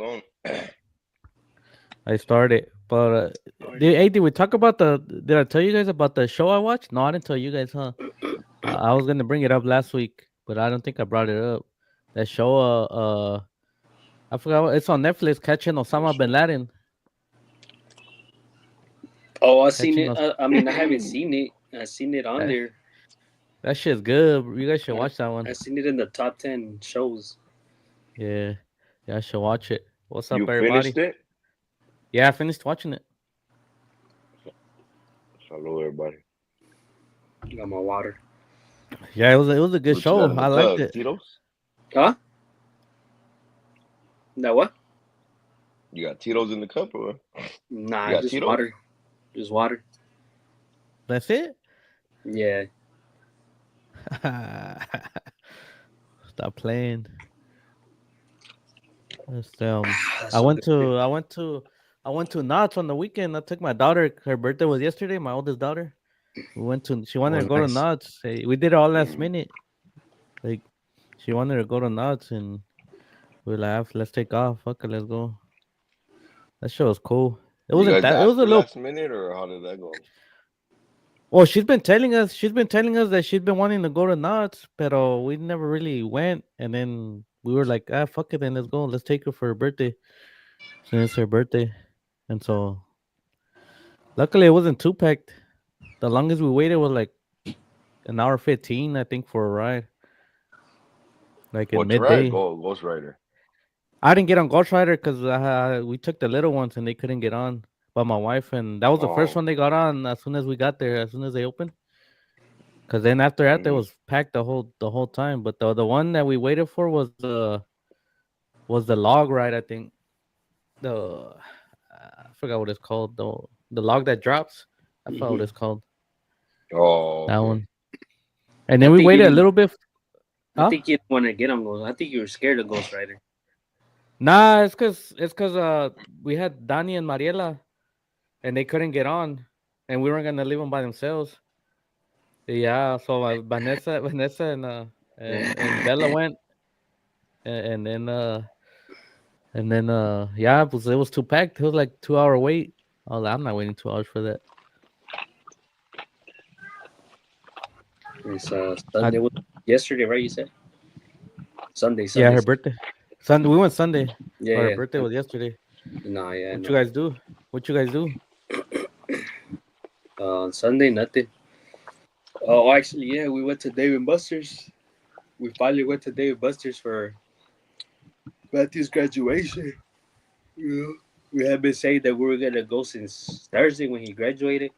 on. I started, but did we talk about the? Did I tell you guys about the show I watched? No, I didn't tell you guys, huh? I was gonna bring it up last week, but I don't think I brought it up. That show, I forgot. It's on Netflix. Catching What Osama bin show? Laden. Oh, I seen Catching it. us. I mean, I haven't seen it. I seen it on That, there. that shit's good. You guys should I, watch that one. I seen it in the top 10 shows. Yeah, yeah, I should watch it. What's You up, finished everybody? it? Yeah, I finished watching it. Hello, everybody. Got my water. Yeah, it was a good What you got show. in the I liked cup? it. Tito's? Huh? That what? You got Tito's in the cup, or what? You Nah, got just Tito's? water. Just water. That's it. Yeah. Stop playing. It's, That's I so went good. to I went to I went to Knott's on the weekend. I took my daughter. Her birthday was yesterday. My oldest daughter. We went to. She wanted Oh, to go to nice. Knott's. We did it all last Mm. minute. Like she wanted to go to Knott's, and we were like, "Let's take off. Fuck it, let's go." That show was cool. It You wasn't guys that. It was asked a her little. last minute, or how did that go? Well, she's been telling us. She's been telling us that she's been wanting to go to Knott's, but we never really went. And then we were like, fuck it, then let's go. Let's take her for her birthday. Since it's her birthday, and so luckily it wasn't too packed. The longest we waited was like an hour 15, I think, for a ride, like in What's right? midday. Ghost Rider. I didn't get on Ghost Rider because we took the little ones and they couldn't get on. But my wife, and that was the first Oh. one they got on as soon as we got there, as soon as they opened. Because then after that, they Mm-hmm. was packed the whole time. But the one that we waited for was the log ride. I think I forgot what it's called. The log that drops. I forgot what Hmm. it's called. Oh, That okay. one. And I then we think you waited a didn't. little bit. I Huh? think you didn't want to get on Ghost. I think you were scared of Ghost Rider. Nah, it's cause we had Danny and Mariela and they couldn't get on, and we weren't gonna leave them by themselves. Yeah, so Vanessa and Bella went, and then yeah, it was too packed. It was like 2 hour wait. I was like, I'm not waiting 2 hours for that. It's I, Sunday. Yesterday, right? You said Sunday. yeah, Sunday. her birthday. Sunday we went Sunday, Yeah, but her yeah. birthday was yesterday. Nah, yeah, What no. you guys do? What you guys do? Sunday, nothing. Oh, actually, yeah, we went to Dave and Buster's. We finally went to Dave and Buster's for Matthew's graduation. Yeah. We had been saying that we were gonna go since Thursday when he graduated,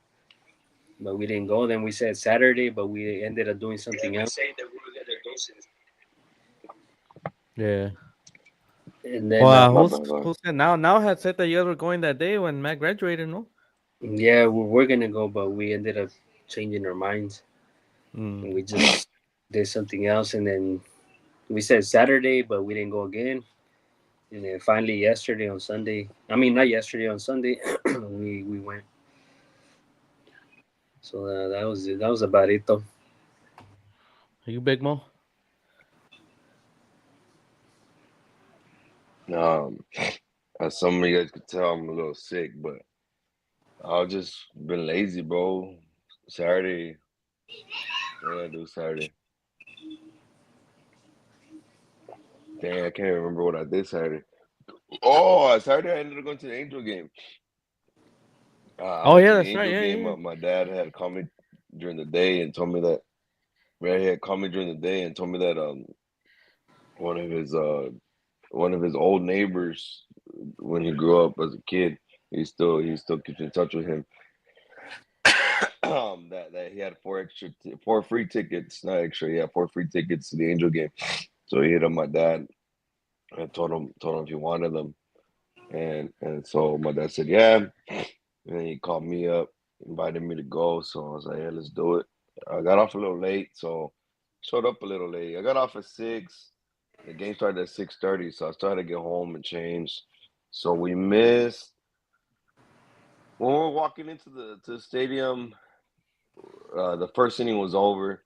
but we didn't go. Then we said Saturday, but we ended up doing something else. Yeah. And then, Well, My bad. who said now had said that you guys were going that day when Matt graduated, no? yeah, we were gonna go, but we ended up changing our minds, Mm. and we just did something else. And then we said Saturday, but we didn't go again. And then finally yesterday on Sunday, I mean not yesterday on Sunday, we went. So that was it. That was about it though. Are you Big Mo? Um, as some of you guys could tell, I'm a little sick, but I've just been lazy, bro. Saturday, what did I do Saturday? Dang, I can't remember what I did Saturday. Oh, Saturday I ended up going to the Angel game. I Oh went yeah, to the that's right. Angel Yeah, game. yeah. My dad had called me during the day and told me that. Ray had called me during the day and told me that one of his uh one of his old neighbors when he grew up as a kid, he still keeps in touch with him. That he had four free tickets, not extra, yeah, four free tickets to the Angel game. So he hit up my dad and told him if he wanted them. And so my dad said yeah. And he called me up, invited me to go. So I was like, yeah, let's do it. I got off a little late, so showed up a little late. I got off at 6. The game started at 6:30, so I started to get home and change. So we missed when we were walking into the stadium. The first inning was over.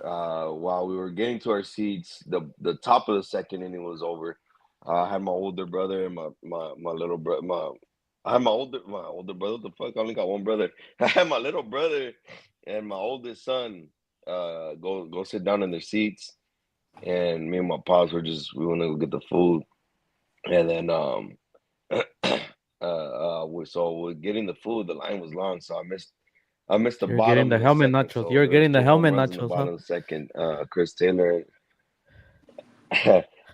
While we were getting to our seats, the top of the second inning was over. I had my older brother and my little brother. I had my older brother. What the fuck? I only got one brother. I had my little brother and my oldest son. Go sit down in their seats, and me and my pops we went to go get the food, and then so we're getting the food. The line was long, so I missed the You're getting bottom the of the helmet second. nachos. So You're there was getting the two home helmet runs in the nachos, huh? bottom of the second. Chris Taylor.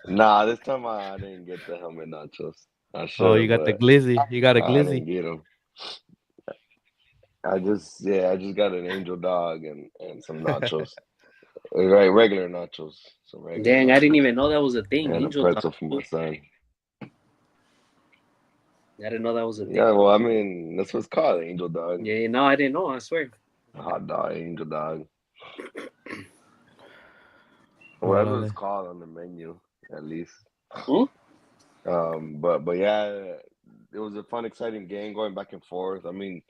Nah, this time I didn't get the helmet nachos. I Oh, should you have, got the but glizzy. You got a I didn't glizzy. get them. I just got an angel dog and some nachos. Right, regular nachos. Some regular Dang, I didn't nachos even know that was a thing. and a Angel dog. pretzel for my son. I didn't know that was a thing. Yeah, well, I mean, that's what it's called, angel dog. Yeah, no, I didn't know. I swear. A hot dog, angel dog. Whatever it's Órale. called on the menu, at least. Hmm? But yeah, it was a fun, exciting game going back and forth. I mean,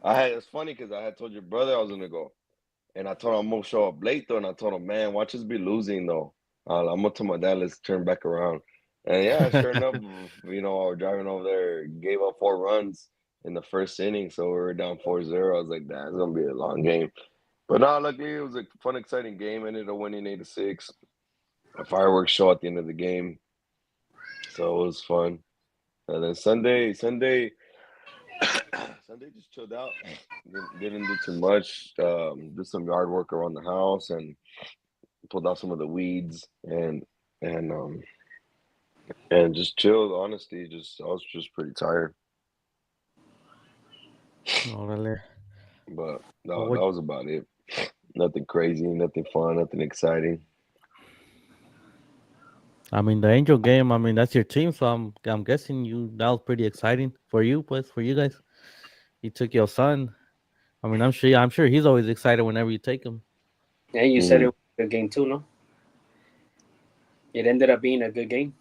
it's funny because I had told your brother I was gonna go, and I told him I'm gonna show up late though, and I told him, man, watch us be losing though. I'm gonna tell my dad, let's turn back around. And yeah, sure enough, I was driving over there, gave up 4 runs in the first inning, so we were down 4-0. I was like, "Damn, it's gonna be a long game." But no, luckily it was a fun, exciting game. Ended up winning 8-6. A fireworks show at the end of the game, so it was fun. And then Sunday just chilled out. Didn't do too much. Did some yard work around the house and pulled out some of the weeds and um and just chilled. Honestly, just I was just pretty tired, Órale. but Well, no, what, that was about it. Nothing crazy, nothing fun, nothing exciting. I mean, the Angel game. I mean, that's your team, so I'm guessing that was pretty exciting for you, pues, for you guys. You took your son. I mean, I'm sure he's always excited whenever you take him. And you said it Hmm. was a good game too, no? It ended up being a good game.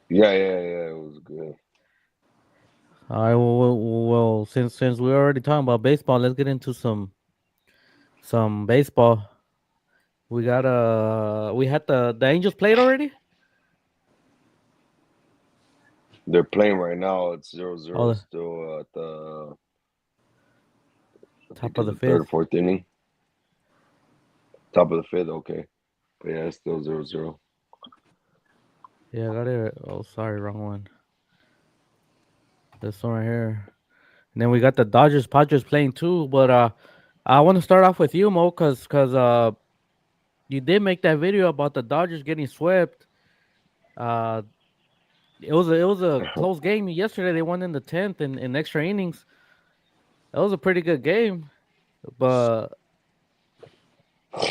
Yeah. It was good. All right. Well, since we're already talking about baseball, let's get into some baseball. We had the Angels played already. They're playing right now. It's 0-0 Oh, the still at I think top of it's the the third or fifth. fourth inning. Top of the fifth. Okay, but yeah, it's still 0-0. Yeah, I got it. Oh, sorry, wrong one. This one right here. And then we got the Dodgers Padres playing too. But I want to start off with you, Mo, cause you did make that video about the Dodgers getting swept. Uh, it was a close game yesterday. They won in the 10th in extra innings. That was a pretty good game. But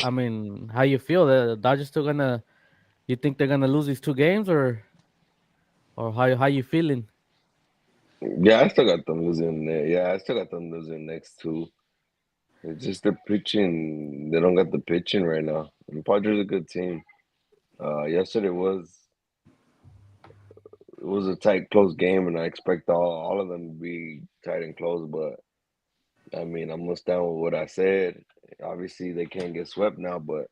I mean, how you feel? The Dodgers still gonna? You think they're gonna lose these two games, or how you feeling? Yeah, I still got them losing there. Yeah, I still got them losing next two. It's just the pitching. They don't got the pitching right now. The Padres are a good team. Yesterday was a tight, close game, and I expect all of them to be tight and close. But I mean, I'm gonna stand with what I said. Obviously, they can't get swept now, but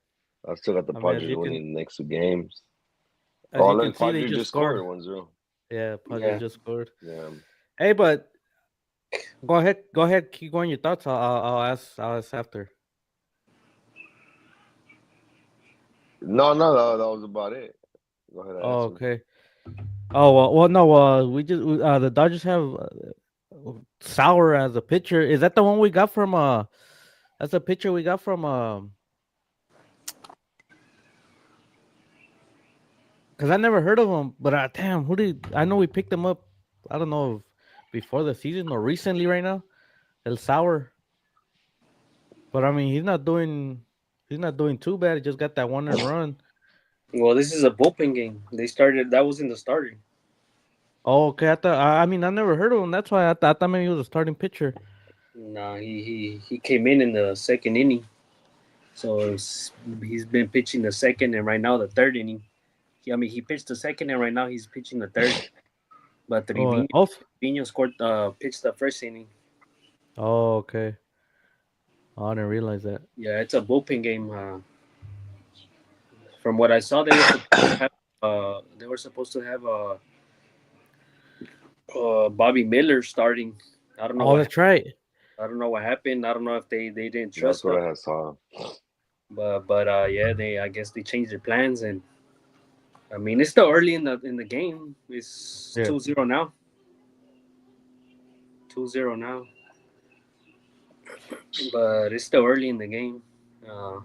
I still got the I mean, Padres winning the next two games. as Oh, you can look, see, they Padres just just scored scored. 1-0. Yeah, Padres Yeah. just scored. Yeah. Hey, but go ahead, keep going your thoughts. I'll ask after. No, that was about it. Go ahead and Oh, ask me. okay. Oh well, no. The Dodgers have Sauer as a pitcher. Is that the one we got from? That's a pitcher we got from. Cause I never heard of him. But damn, who did I know? We picked him up. I don't know if before the season or recently. Right now, El Sauer. But I mean, He's not doing too bad. He just got that one and run. Well, this is a bullpen game. They started. That was in the starting. Oh, okay. I mean, I never heard of him. That's why I thought maybe he was a starting pitcher. Nah, he came in the second inning. So he's been pitching the second and right now the third inning. He pitched the second and right now he's pitching the third. But Oh, Trevino, also. Trevino scored pitched the first inning. Oh, okay. Oh, I didn't realize that. Yeah, it's a bullpen game. From what I saw, they were supposed to have Bobby Miller starting. I don't know Oh, what that's right. I don't know what happened. I don't know if they didn't That's trust what him, I had saw. but yeah, they I guess they changed their plans, and I mean it's still early in the game. It's Yeah. 2-0 now. 2-0 now, but it's still early in the game. Uh,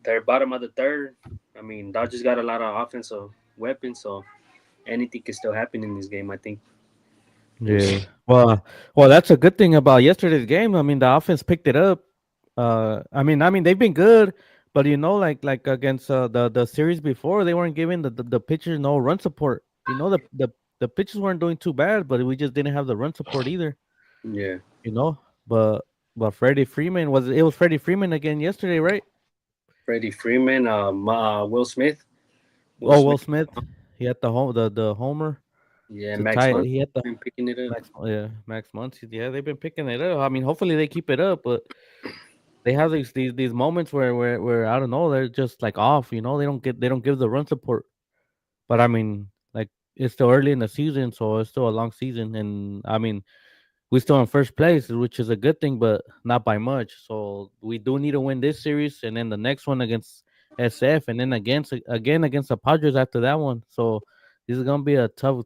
they're bottom of the third. I mean, Dodgers got a lot of offensive weapons, so anything can still happen in this game. I think. We'll Yeah. see. Well, that's a good thing about yesterday's game. I mean, the offense picked it up. I mean, they've been good, but like against the series before, they weren't giving the pitchers no run support. The pitchers weren't doing too bad, but we just didn't have the run support either. Yeah, You know, but Freddie Freeman was Freddie Freeman again yesterday, right? Freddie Freeman, Will Smith, Will Oh, Will Smith. Smith, he had the homer Yeah, to Max tie it. Muncy He had the been picking it up. Max Muncy. Yeah, they've been picking it up. I mean, hopefully they keep it up, but they have these moments where I don't know, they're just like off. They don't give the run support. But I mean, like it's still early in the season, so it's still a long season, and I mean we're still in first place, which is a good thing, but not by much. So we do need to win this series, and then the next one against SF, and then again against the Padres after that one. So this is gonna be a tough,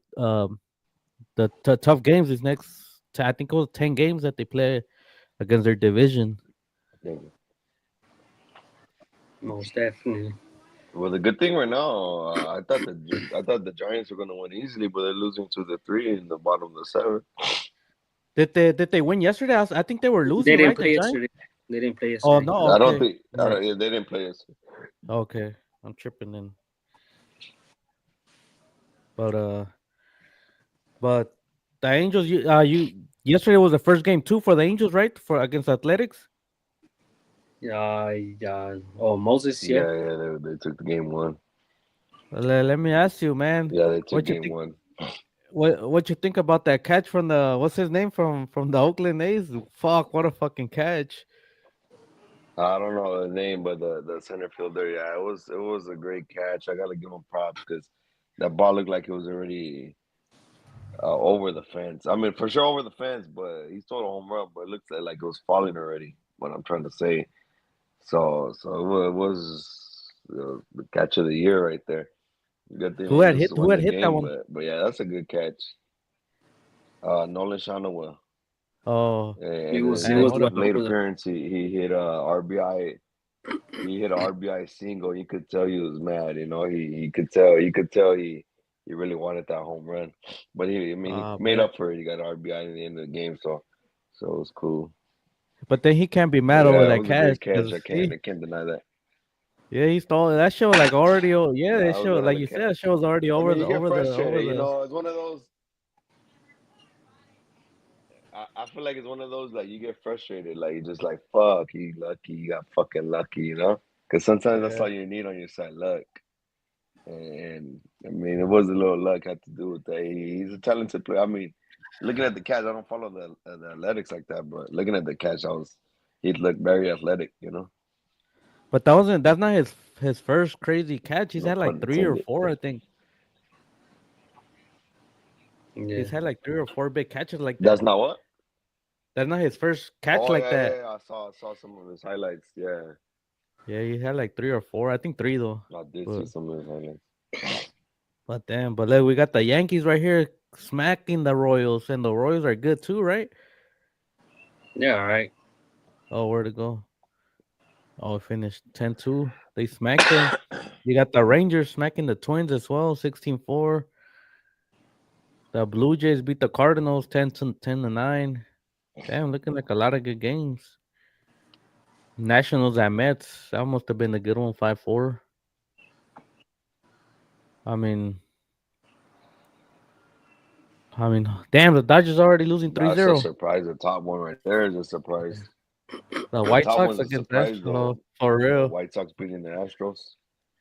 tough games. These next, I think it was 10 games that they play against their division. Yeah. Most definitely. Well, the good thing right now, I thought the Giants were gonna win easily, but they're losing to the three in the bottom of the seventh. Did they win yesterday? I think they were They losing, didn't right? The play Giants. yesterday. They didn't play Oh yesterday. no, I don't okay, think yeah, yeah, they didn't play us. okay. I'm tripping then, but but the Angels. You yesterday was the first game too for the Angels, right? For against Athletics. Yeah. Oh, Moses. Yeah. Yeah, they took the game one. Let me ask you, man. Yeah, they took What you game think? one. What you think about that catch from the what's his name from the Oakland A's? Fuck, what a fucking catch! I don't know the name, but the center fielder, yeah, it was a great catch. I gotta give him props because that ball looked like it was already over the fence. I mean, for sure over the fence, but he stole a home run, but it looks like it was falling already. What I'm trying to say. So it was the catch of the year right there. Good thing Who had Angels hit? to Who win had the hit that game, one? but yeah, that's a good catch. Nolan Shanawa, Oh, and It damn, was his what a well late over the. appearance, he hit a RBI. He hit a RBI single. You could tell he was mad. He could tell he really wanted that home run. But I mean, he made bet. up for it. He got an RBI in the end of the game, so it was cool. But then he can't be But mad over yeah, it that was a catch great catch. because I can't deny that. yeah, he stole that show like already. Yeah, No, that it was show like another you said, catch. that show was already I over mean, the you get over the over frustrated. the. It's one of those. I feel like it's one of those like you get frustrated, like you're just like fuck, you lucky, you got fucking lucky. Because sometimes that's Yeah. all you need on your side, luck. And I mean, it was a little luck had to do with that. He's a talented player. I mean, looking at the catch, I don't follow the athletics like that, but looking at the catch, he looked very athletic. But that's not his first crazy catch. He's No had pun like three or intended. four, I think. Yeah. He's had like three or four big catches like That's that. not what. That's not his first catch Oh like yeah, that. yeah, yeah. I saw some of his highlights. Yeah, Yeah, he had like three or four. I think three though. I did see But some of his highlights. damn, but look, we got the Yankees right here smacking the Royals, and the Royals are good too, right? Yeah. All right. Oh, where to go? Oh, it finished 10-2. They smacked them. You got the Rangers smacking the Twins as well, 16-4. The Blue Jays beat the Cardinals 10-9. Damn, looking like a lot of good games. Nationals at Mets. That must have been a good one, 5-4. I mean, damn, the Dodgers already losing three That's a zero. surprise. The top one right there is a surprise. The The White top Sox one's a against surprise Astros, though. for The real. White Sox beating the Astros.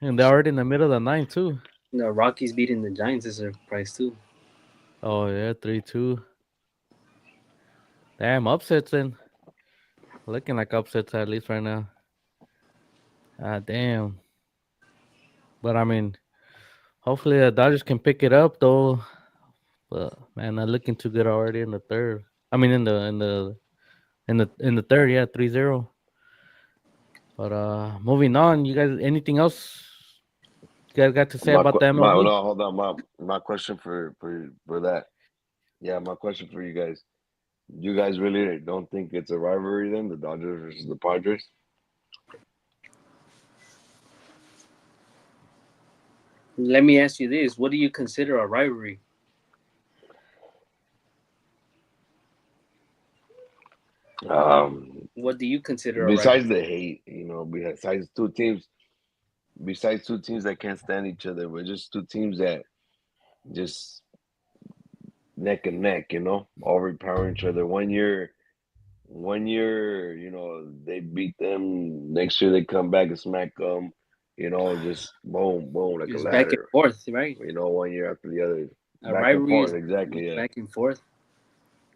And they're already in the middle of the ninth, too. The Rockies beating the Giants is a surprise too. Oh, yeah, 3-2. Damn, upsets then. Looking like upsets at least right now. Ah, damn. But I mean, hopefully the Dodgers can pick it up though. But man, not looking too good already in the third. I mean, in the third, yeah, 3-0. But moving on, you guys, anything else you guys got to say about the My MLB? no, hold on. My question for that. Yeah, my question for you guys. You guys really don't think it's a rivalry then, the Dodgers versus the Padres? Let me ask you this: what do you consider a rivalry? Um, What do you consider a rivalry? besides the hate, besides two teams that can't stand each other, but just two teams that just neck and neck, overpowering each other. One year, they beat them. Next year they come back and smack them. Just boom, boom, like a It's back and ladder. forth, right? One year after the other, A back and rivalry is forth. Exactly. Yeah. back and forth,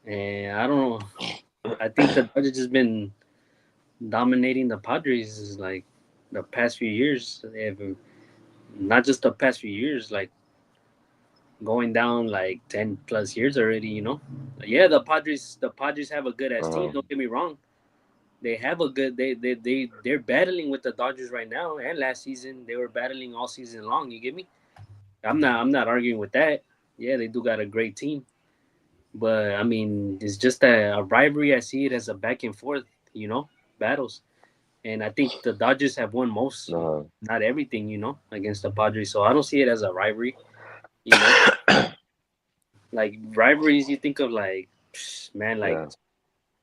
and I don't know. I think the Dodgers just been dominating the Padres is like the past few years. They have not just the past few years, like going down like 10 plus years already. Yeah, the Padres have a good ass team. Uh, Don't get me wrong. They have a good they're battling with the Dodgers right now, and last season they were battling all season long. You get me? I'm not arguing with that. Yeah, they do got a great team, but I mean it's just a rivalry. I see it as a back and forth, battles, and I think the Dodgers have won most, uh, not everything, against the Padres. So I don't see it as a rivalry. You know, like rivalries, you think of like, man, like yeah.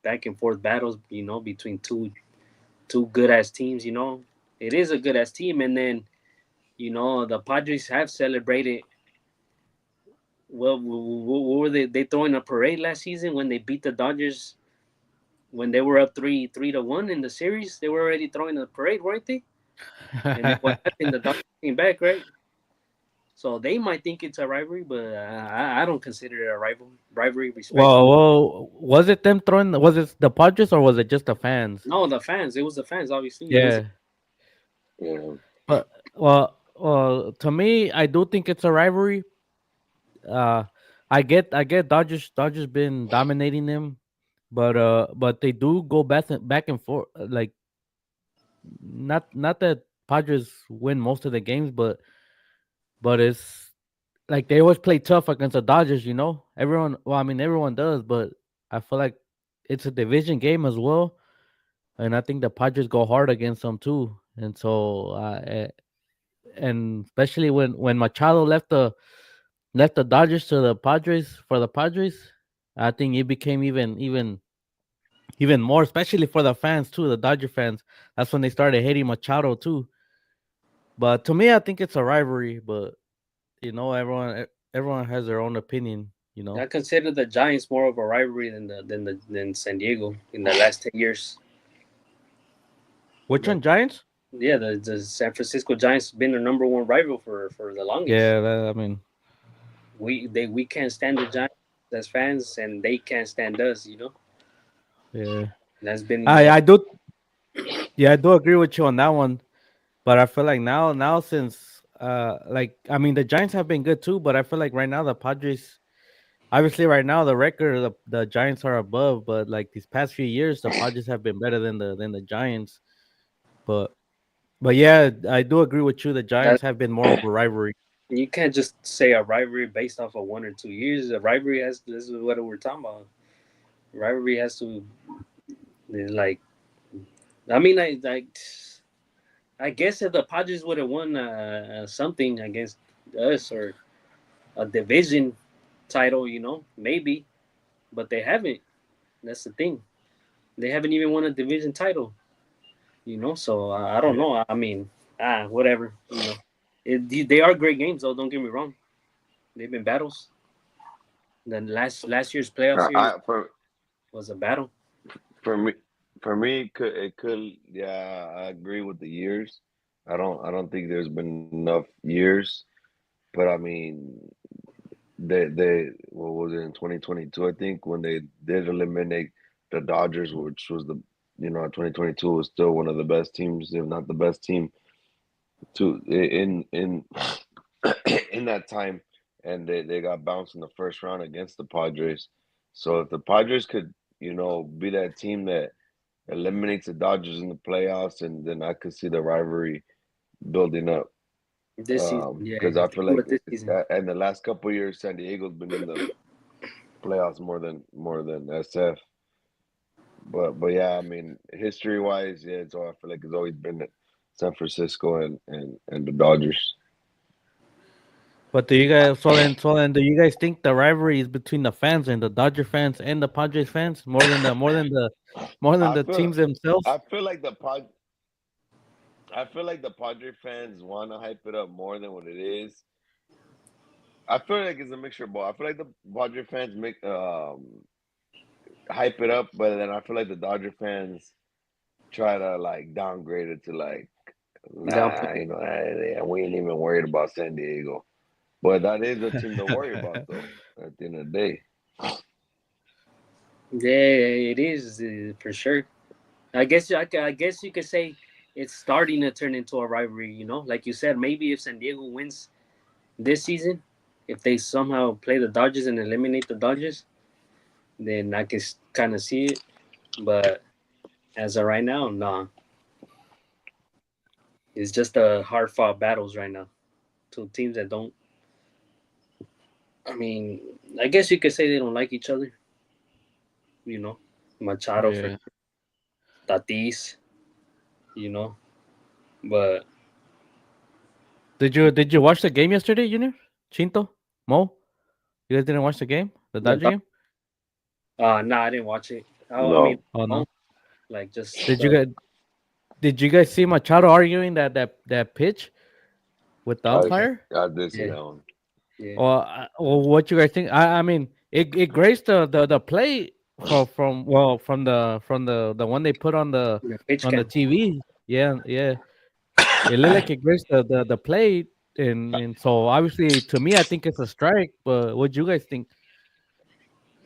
back and forth battles, between two good ass teams. It is a good ass team, and then the Padres have celebrated. Well, what were they? They throwing a parade last season when they beat the Dodgers when they were up 3-1 in the series. They were already throwing a parade, weren't they? And then what happened? The Dodgers came back, right? So they might think it's a rivalry, but I don't consider it a rivalry, well, respectfully. was it them throwing? Was it the Padres or was it just the fans? No, the fans. It was the fans. Obviously, it was. Yeah, Yeah. but to me, I do think it's a rivalry. Uh, I get Dodgers been dominating them, but they do go back and forth. Like not that Padres win most of the games, but it's like they always play tough against the Dodgers. Everyone. Well, I mean everyone does, but I feel like it's a division game as well, and I think the Padres go hard against them too. And so, and especially when Machado left the Dodgers to the Padres for the Padres, I think it became even more, especially for the fans too, the Dodger fans. That's when they started hating Machado too. But to me, I think it's a rivalry. But everyone has their own opinion. I consider the Giants more of a rivalry than San Diego in the last 10 years. Which The, one, Giants? yeah, the San Francisco Giants been the number one rival for the longest. Yeah, I mean, We can't stand the Giants as fans, and they can't stand us. yeah. That's been I that. I do yeah, I do agree with you on that one. But I feel like now since like I mean the Giants have been good too, but I feel like right now the Padres, obviously right now the record the Giants are above, but like these past few years the Padres have been better than the Giants. But but yeah, I do agree with you. The That Giants have been more of a rivalry. you can't just say a rivalry based off of 1 or 2 years. A rivalry has this is what we're talking about. Rivalry has to like. I mean, I guess if the Padres would have won something against us or a division title, maybe, but they haven't. That's the thing. They haven't even won a division title, So I don't Yeah. know. I mean, whatever. They are great games though. Don't get me wrong. They've been battles. The last year's playoff series I for was a battle. for me for me it could yeah, I agree with the years. I don't think there's been enough years, but I mean they what was it in 2022 I think when they did eliminate the Dodgers, which was the 2022 was still one of the best teams, if not the best team to in in that time, and they got bounced in the first round against the Padres. So if the Padres could, be that team that eliminates the Dodgers in the playoffs, and then I could see the rivalry building up. This season, yeah, Because if I they feel do like it this season. in the last couple of years, San Diego's been in the playoffs more than SF. But yeah, I mean, history wise, yeah, it's all I feel like it's always been San Francisco and the Dodgers. But do you guys so then do you guys think the rivalry is between the fans and the Dodger fans and the Padres fans more than I the feel teams themselves? I feel like I feel like the Padre fans want to hype it up more than what it is. I feel like it's a mixture of both. I feel like the Padre fans make hype it up, but then I feel like the Dodger fans try to like downgrade it to like, Downplay. nah, we ain't even worried about San Diego. But that is a team to worry about, though. At the end of the day, Yeah, it is for sure. I guess you could say it's starting to turn into a rivalry. You know, like you said, maybe if San Diego wins this season, if they somehow play the Dodgers and eliminate the Dodgers, then I can kind of see it. But as of right now, nah, it's just a hard fought battles right now. Two teams that don't. I mean, I guess you could say they don't like each other. You know, Machado for Yeah. Tatis. You know, but Did you watch the game yesterday, Junior? Chinto? Mo? You guys didn't watch the game? The the Dodger game? nah, I didn't watch it. I mean, no. Oh oh, no. like just Did you guys did you guys see Machado arguing that pitch with the I umpire? I did see yeah, that one. yeah, Well, what you guys think? I mean, it graced the play from the one they put the pitch on the cam. TV. Yeah, yeah. It looked like it graced the play, and so obviously to me, I think it's a strike. But what do you guys think?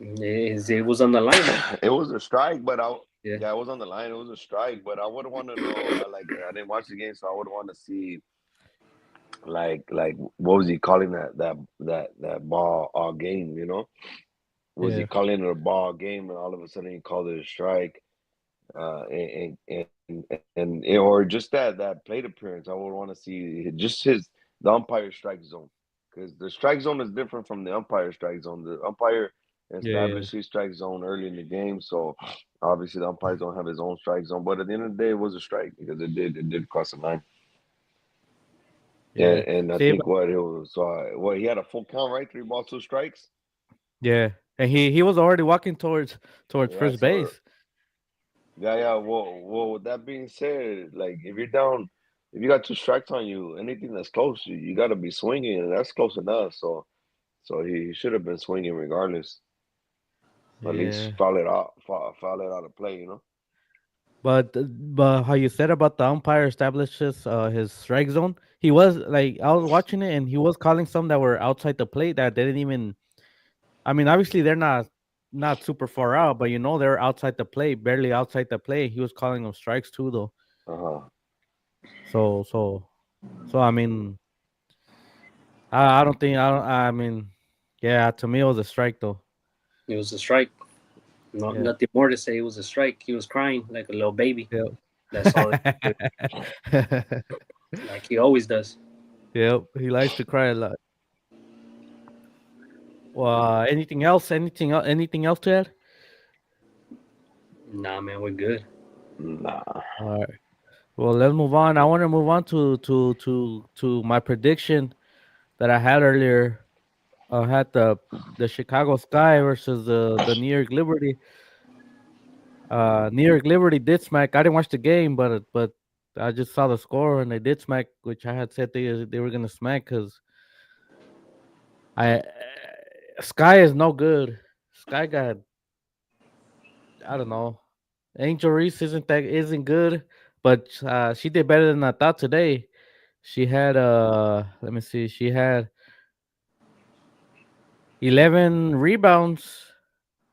It was on the line, right? It was a strike, but Yeah, yeah, it was on the line. It was a strike, but I would want to know. I didn't watch the game, so I would want to see like what was he calling that ball all game? Was he Yeah, calling it a ball game, and all of a sudden he called it a strike? Or just that plate appearance. I would want to see just the umpire strike zone, because the strike zone is different from the umpire strike zone. The umpire yeah, established his strike zone early in the game, so obviously the umpires don't have his own strike zone. But at the end of the day, it was a strike because it did cross the line. yeah. And I See, think what it was, he had a full count, right? 3 balls, 2 strikes. yeah, and he was already walking towards Yeah, first so base. yeah, yeah. Well, with that being said, like if you're down, if you got 2 strikes on you, anything that's close, you got to be swinging, and that's close enough. So he should have been swinging regardless. At least Yeah. foul it out of play. But how you said about the umpire establishes his strike zone, he was like I was watching it and he was calling some that were outside the plate that they didn't even. I mean, obviously they're not super far out, but they're outside the plate, barely outside the plate. He was calling them strikes too, though. Uh-huh. So I mean, I don't think I don't. I mean, yeah, to me it was a strike though. it was a strike. Not Yeah. nothing more to say. It was a strike. He was crying like a little baby. Yep. That's all. Like he always does. Yep. He likes to cry a lot. Anything else? Anything else to add? Nah, man, we're good. Nah. All right. Well, let's move on. I want to move on to my prediction that I had earlier. I had the Chicago Sky versus the New York Liberty. New York Liberty did smack. I didn't watch the game, but I just saw the score and they did smack, which I had said they were gonna smack because I Sky is no good. Sky got I don't know. Angel Reese isn't good, but she did better than I thought today. She had let me see, she had 11 rebounds,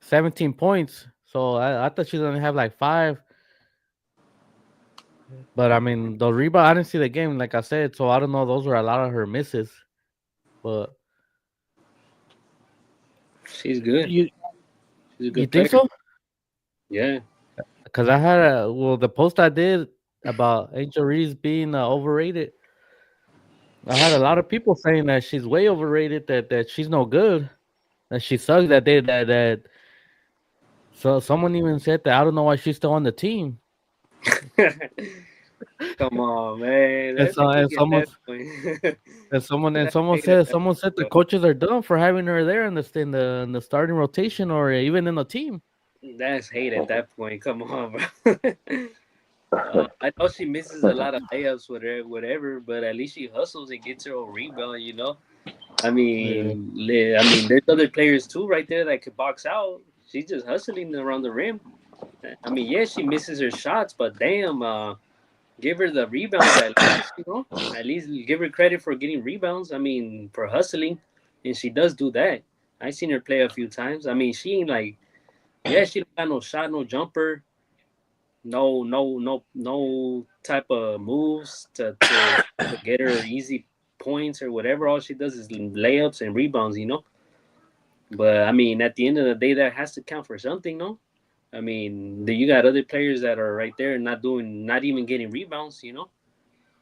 17 points. So I thought she was gonna have like five. But I mean, the rebound. I didn't see the game, like I said, so I don't know. Those were a lot of her misses. But She's good. you She's a you good think player. so? Yeah. Because I had the post I did about Angel Reese being overrated. I had a lot of people saying that she's way overrated. That she's no good. That she sucks. So someone even said that I don't know why she's still on the team. Come on, man. And That's so and hating at someone that point. and That's someone hating at said that someone point, said the bro. coaches are dumb for having her there in the starting rotation or even in the team. That's hate at that point. Come on, bro. I know she misses a lot of layups, whatever, but at least she hustles and gets her own rebound. You know, Yeah, I mean, there's other players too right there that could box out. She's just hustling around the rim. I mean, yeah, she misses her shots, but damn, give her the rebounds at least. You know, at least give her credit for getting rebounds. I mean, for hustling, and she does do that. I seen her play a few times. I mean, she ain't like, yeah, she don't got no shot, no jumper, no type of moves to get her easy points or whatever. All she does is layups and rebounds, you know. But I mean, at the end of the day, that has to count for something, no? I mean, you got other players that are right there not doing, not even getting rebounds, you know,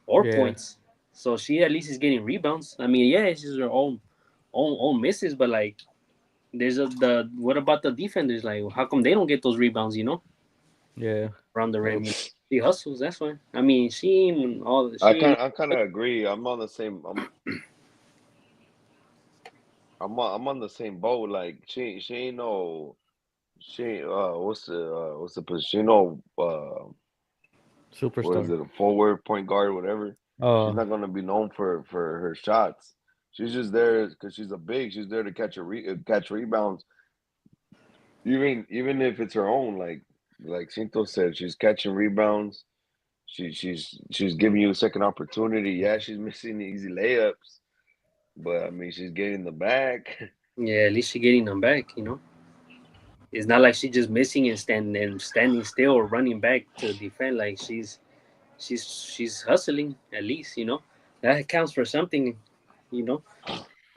or yeah, points. So she at least is getting rebounds. I mean, yeah, she's her own misses, but like, there's the what about the defenders? Like, how come they don't get those rebounds? You know, yeah, around the rim. You know? She hustles. That's why. I mean, she ain't all. I She kind ain't. I kind of agree. I'm on the same. I'm on the same boat. Like she ain't no she ain't, what's the position? She ain't no what is superstar. it, a forward, point guard, whatever. She's Oh, not gonna be known for her shots. She's just there because she's a big. She's there to catch rebounds, even if it's her own. Like Cinto said, she's catching rebounds. She's giving you a second opportunity. Yeah, she's missing the easy layups, but I mean she's getting the back. Yeah, at least she getting them back. You know, it's not like she just missing and standing still or running back to defend. Like she's hustling at least. You know, that counts for something. You know,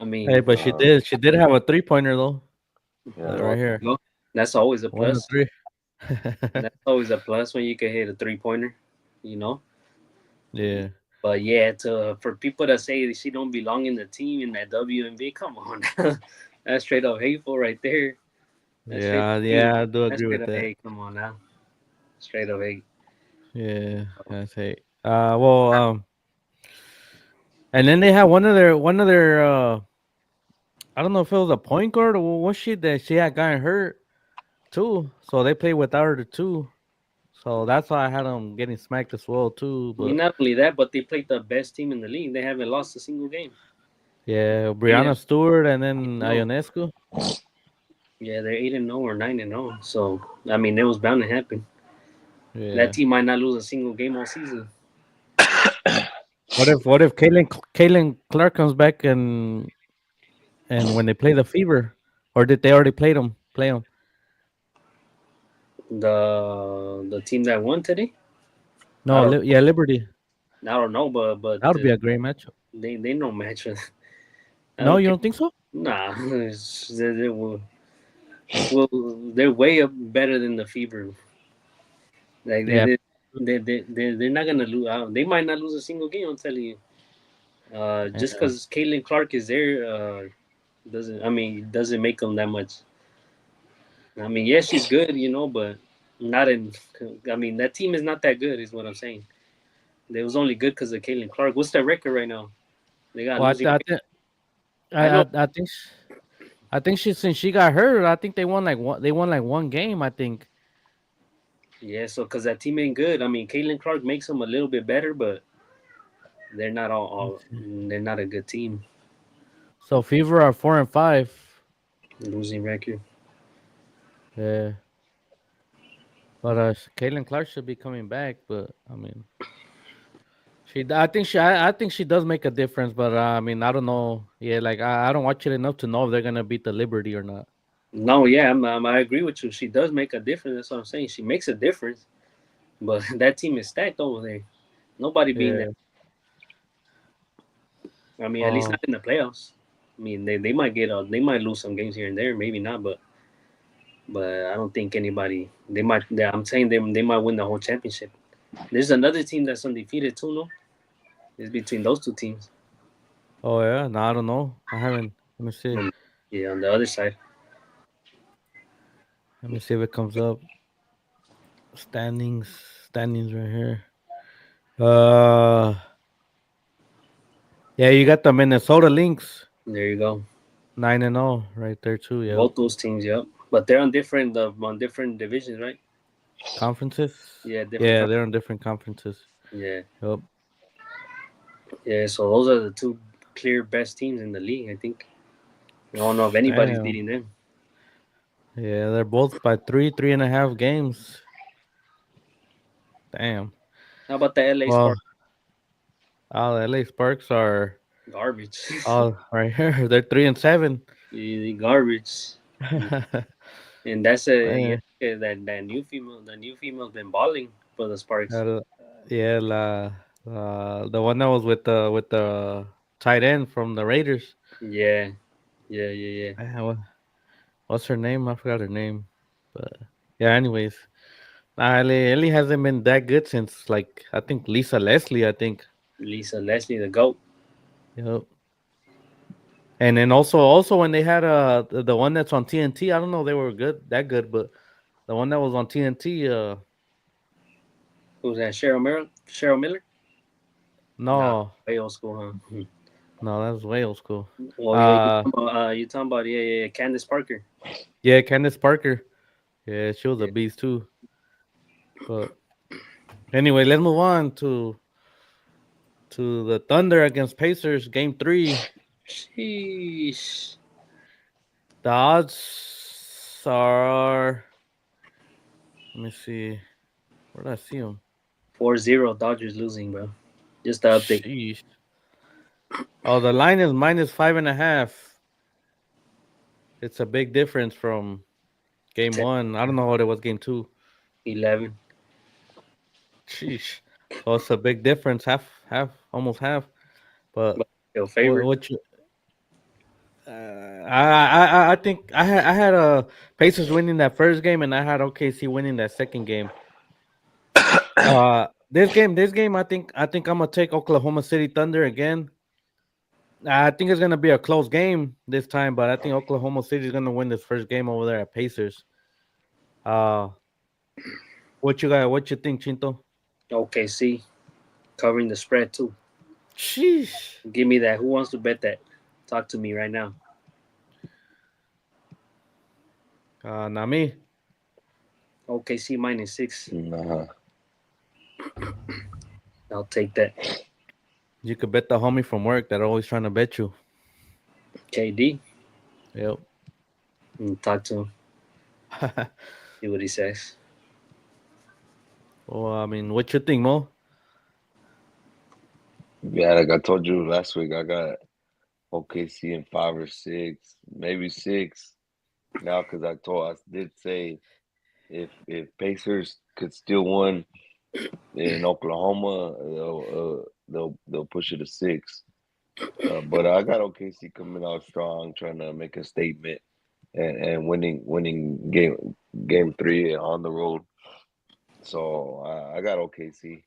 I hey, mean, but she did have a 3 pointer though. Yeah, Right here, you know, that's always a 1 to plus. 3. That's always a plus when you can hit a 3 pointer. You know. Yeah, But yeah, to for people that say she don't belong in the team in that WNB, come on, that's straight up hateful right there. That's straight up yeah, hate. yeah. I do That's agree straight with up that. hate. Come on now, straight up hate. Yeah, that's hate. Well, and then they had one of their. I don't know if it was a point guard or what shit that she had gotten hurt too. So they played without her too. So that's why I had them getting smacked as well too. I mean, But not only that, but they played the best team in the league. They haven't lost a single game. yeah, Eight and Brianna Stewart and then no, Ionescu. yeah, they're 8-0 or 9-0. So I mean, it was bound to happen. That Yeah. team might not lose a single game all season. What if Caitlin Clark comes back and when they play the Fever, or did they already play them? Play them? The team that won today, I No, don't Yeah, Liberty. I don't know, but That would be a great matchup. they no match. I No, don't you care. don't think so? Nah, well, they're way up better than the Fever. Like Yeah, they're not gonna lose. They might not lose a single game. I'm telling you. Just yeah. because Caitlin Clark is there, doesn't make them that much. I mean, yeah, she's good, you know, but not in. I mean, that team is not that good, is what I'm saying. They was only good because of Caitlin Clark. What's their record right now? They got Well, losing. I know. I think she since she got hurt, I think they won like one. They won like one game. I think. Yeah, so because that team ain't good. I mean, Caitlin Clark makes them a little bit better, but they're not all they're not a good team. So Fever are 4-5. Losing record. Yeah, but Caitlin Clark should be coming back. But I mean, I think she does make a difference. But I mean, I don't know. Yeah, like I don't watch it enough to know if they're gonna beat the Liberty or not. No, yeah, I agree with you. She does make a difference. That's what I'm saying. She makes a difference. But that team is stacked over there. Nobody being that. Yeah. I mean, at least Um. not in the playoffs. I mean, they might they might lose some games here and there, maybe not, but I don't think anybody. They might. I'm saying they might win the whole championship. There's another team that's undefeated too. No, it's between those two teams. Oh yeah. No, I don't know. I haven't. Let me see. And yeah, on the other side, Let me see if it comes up. Standings. Standings right here. Uh. Yeah, you got the Minnesota Lynx. there you go. 9-0 right there too. Yep. Both those teams, yep. But they're on different divisions, right? Conferences. Yeah, different. Yeah, they're on different conferences. Yeah, Yep. yeah. So those are the two clear best teams in the league. I think. I don't know if anybody's Damn. beating them. Yeah, they're both by 3.5 games. Damn. How about the LA Well, Sparks? the LA Sparks are Garbage. all right here. They're 3-7. Garbage. And that's a Man, yeah, that new female. The new female's been balling for the Sparks. uh, yeah, the one that was with the tight end from the Raiders. Yeah, yeah, yeah, yeah. Man, what's her name? I forgot her name. But yeah, anyways, Ellie hasn't been that good since like I think Lisa Leslie. I think. Lisa Leslie, the goat. Yep. And then also when they had the one that's on TNT, I don't know if they were good, but the one that was on TNT, Who's that? Cheryl Miller. Cheryl Miller. Nah, no, way old school, huh? no, that was Wales cool. Well, yeah, Uh, you talking about yeah, Candace Parker. yeah, Candace Parker, yeah, she was a Yeah. beast too. But anyway, let's move on to the Thunder against Pacers, Game 3. Sheesh. The odds are, let me see, where did I see them? 4-0 Dodgers losing, bro. Just the update. Sheesh. Oh, the line is -5.5. It's a big difference from Game 10, 1. I don't know what it was Game 2. 11. Sheesh. So it's a big difference, half, almost half. But But still what, favorite. what you? I think I had Pacers winning that first game, and I had OKC winning that second game. This game, I think I'm gonna take Oklahoma City Thunder again. I think it's gonna be a close game this time, but I think Oklahoma City is gonna win this first game over there at Pacers. Uh, what you got? What you think, Chinto? OKC covering the spread too. Sheesh. Give me that. Who wants to bet that? Talk to me right now. Not me. OKC -6. Nah. I'll take that. You could bet the homie from work that always trying to bet you. KD. Yep. Talk to him. See what he says. Well, I mean, what you think, Mo? Yeah, like I told you last week, I got OKC in 5 or 6, maybe 6 now because I did say if Pacers could steal one in Oklahoma, they'll push it to 6. But I got OKC coming out strong, trying to make a statement and winning game 3 on the road. So I got OKC.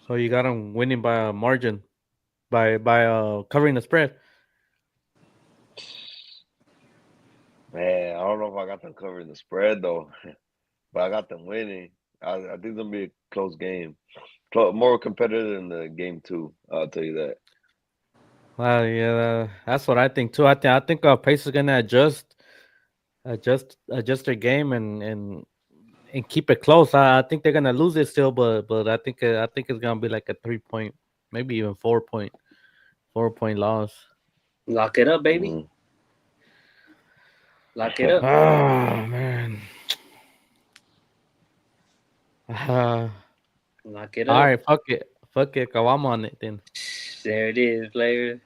So you got them winning by a margin, by covering the spread. Man, I don't know if I got them covering the spread though, but I got them winning. I think it'll be a close game, more competitive than the game 2. I'll tell you that. Yeah, that's what I think too. I think Pace is gonna adjust their game and keep it close. I think they're gonna lose it still, but I think it's gonna be like a 3 point, maybe even 4 point loss. Lock it up, baby. Mm. Lock it up. Oh man. Uh, Lock it all up. right, fuck it. Kawama on it then. There it is, player.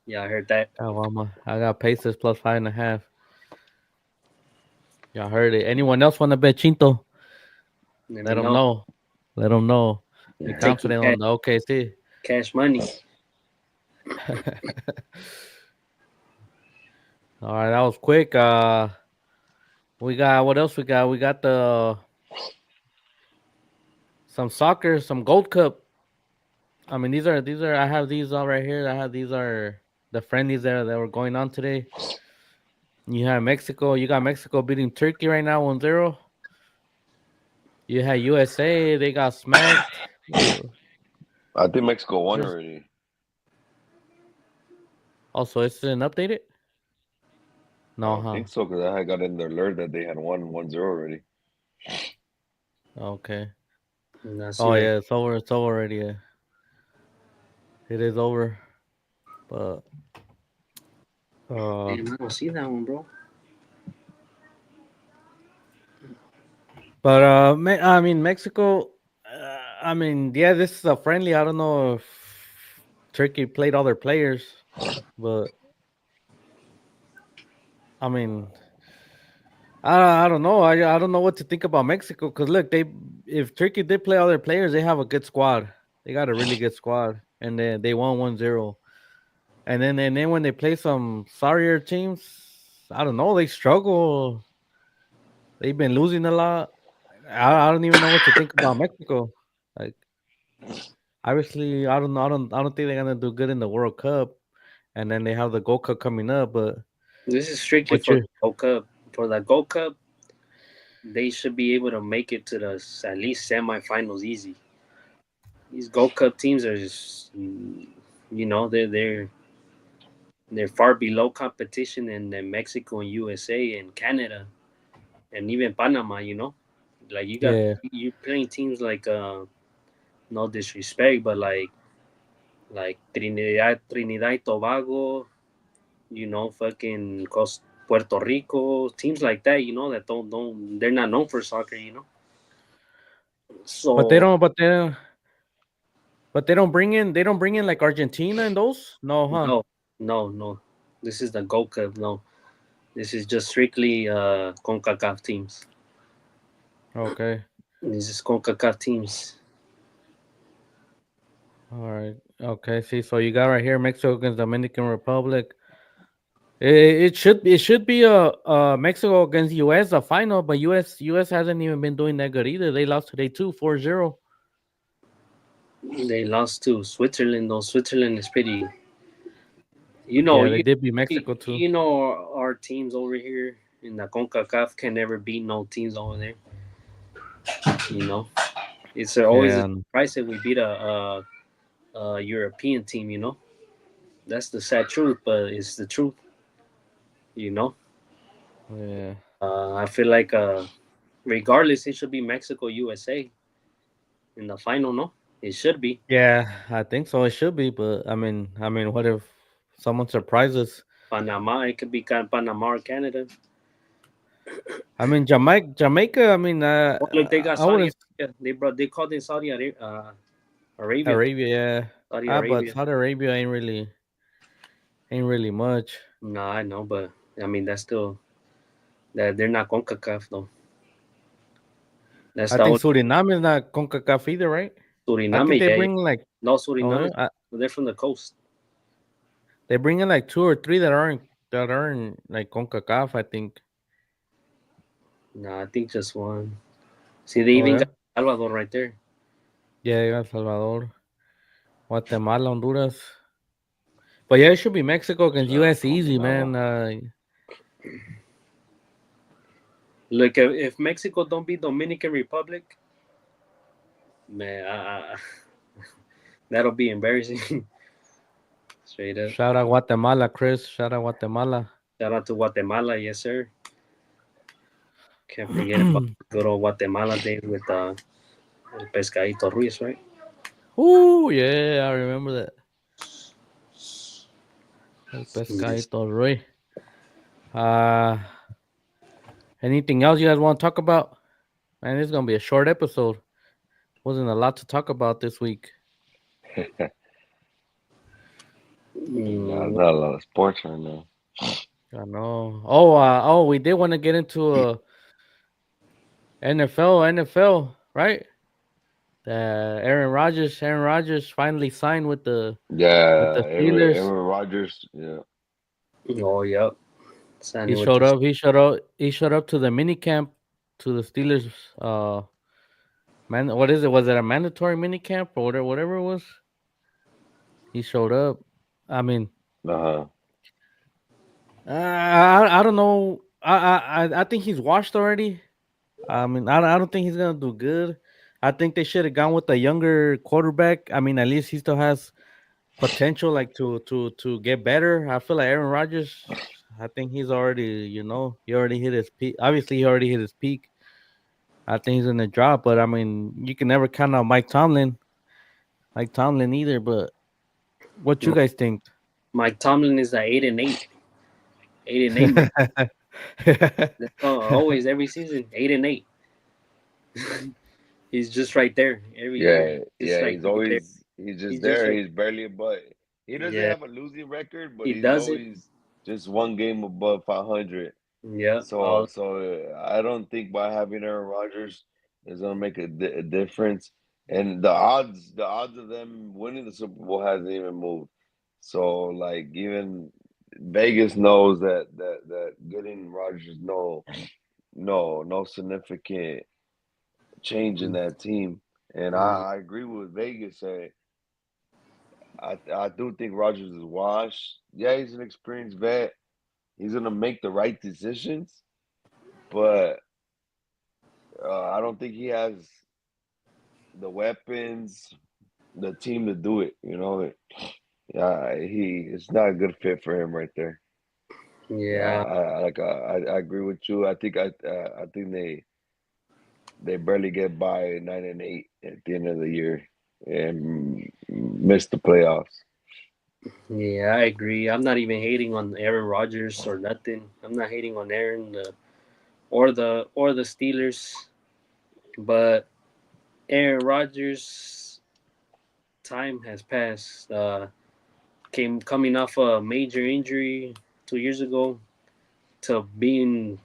Yeah, I heard that. Kawama. I got Pacers plus 5.5. Y'all heard it. Anyone else want to bet Chinto? Let Let me them know. know. Let them know. Be Take you confident on the OKC. cash money. All right, that was quick. We got what else we got? We got the some soccer, some Gold Cup. I mean, these are. I have these all right here. I have these are the friendlies there that were going on today. You have Mexico. You got Mexico beating Turkey right now 1-0. You had USA. They got smacked. I think Mexico won There's already. also it's an updated. I No, don't huh? think so because I had got in the alert that they had won 1-0 already. Okay. And I see Oh right. yeah, it's over. It's over already. Yeah. It is over. But uh, Damn, I don't see that one, bro. I mean Mexico. I mean, yeah, this is a friendly. I don't know if Turkey played all their players, but I mean, I don't know. I don't know what to think about Mexico because look, they if Turkey did play all their players, they have a good squad. They got a really good squad, and they won 1-0. And then when they play some sorrier teams, I don't know. They struggle. They've been losing a lot. I don't even know what to think about Mexico. Like obviously, I don't know. I don't think they're gonna do good in the World Cup, and then they have the Gold Cup coming up. This is strictly But for the you, Gold Cup. For the Gold Cup, they should be able to make it to the at least semifinals easy. These Gold Cup teams are just, they're far below competition in Mexico and USA and Canada and even Panama. Like yeah. you playing teams like no disrespect, but like Trinidad y Tobago, fucking Puerto Rico, teams like that, that don't they're not known for soccer. But they So don't. But they don't bring in like Argentina and those. No, huh? no, no, no. This is the Gold Cup. No, this is just strictly CONCACAF teams. Okay. This is CONCACAF teams. All right. Okay. See, so you got right here Mexico against Dominican Republic. It should be a Mexico against US a final, but US hasn't even been doing that good either. They lost today too, 4-0. They lost to Switzerland. Though Switzerland is pretty. You know, Yeah, they you did beat Mexico too. you know our teams over here in the CONCACAF can never beat no teams over there. You know, it's always a Yeah, surprise that we beat a European team. That's the sad truth, but it's the truth. You know, yeah, I feel like regardless, it should be Mexico USA in the final. No, it should be yeah. I think so. It should be, but I mean, what if someone surprises? Panama. It could be Panama or Canada. I mean, Jamaica. I mean, Oh, look, they got I Saudi wouldn't Arabia. They called in Arabia. Arabia. Yeah, Saudi but Arabia. Saudi Arabia ain't really much. No, I know, but I mean that's still that they're not CONCACAF though. That's I the think only Suriname is not Concacaf either, right? I think Suriname. they Yeah, yeah. bring like No, oh Suriname. yeah, They're from the coast. they bring in like two or three that aren't like Concacaf. I think. No, I think just one. See, they Oh even yeah, got Salvador right there. yeah, El Salvador, Guatemala, Honduras. But yeah, it should be Mexico against US easy, Guatemala. man. Look, if Mexico don't beat Dominican Republic, man, that'll be embarrassing. Straight up. Shout out Guatemala, Chris. Shout out Guatemala. Shout out to Guatemala, yes sir. Can't forget about good old Guatemala days with El Pescadito Ruiz, right? Ooh, yeah, I remember that. El Yes. pescadito Roy. Uh, anything else you guys want to talk about? Man, this is gonna be a short episode. Wasn't a lot to talk about this week. Nah, Mm, not a lot of sports right now. I know. We did want to get into NFL. NFL. right? Aaron Rodgers finally signed with Yeah, the Steelers. Aaron Rodgers. Yeah. Oh, yep. He Signing with showed this. up. He showed up to the mini camp to the Steelers. Man, what is it? Was it a mandatory mini camp or whatever? Whatever it was, he showed up. I mean, Uh-huh. I don't know. I think he's washed already. I mean, I don't think he's gonna do good. I think they should have gone with a younger quarterback. I mean, at least he still has potential, like to get better. I feel like Aaron Rodgers. I think he's already, he already hit his peak. Obviously, he already hit his peak. I think he's gonna drop, but I mean, you can never count out Mike Tomlin either. But what you M- guys think? Mike Tomlin is at 8-8, 8-8 man. That's always every season 8-8. He's just right there every year. Yeah, Just yeah, like right there. he's just He's just there. right. He's barely above. He doesn't Yeah, have a losing record, but he he's does it. always just one game above 500. Yeah, So I don't think by having Aaron Rodgers is gonna make a difference. And the odds of them winning the Super Bowl hasn't even moved. So like even Vegas knows that getting Rodgers no significant change in that team. And mm, I agree with Vegas. I do think Rodgers is washed. Yeah, he's an experienced vet. He's gonna make the right decisions, but I don't think he has the weapons, the team to do it. He it's not a good fit for him right there. yeah, I agree with you. I think they barely get by 9-8 at the end of the year and miss the playoffs. yeah. I agree. I'm not even hating on Aaron Rodgers or nothing. I'm not hating on Aaron or the Steelers, but Aaron Rodgers' time has passed. Came coming off a major injury 2 years ago to being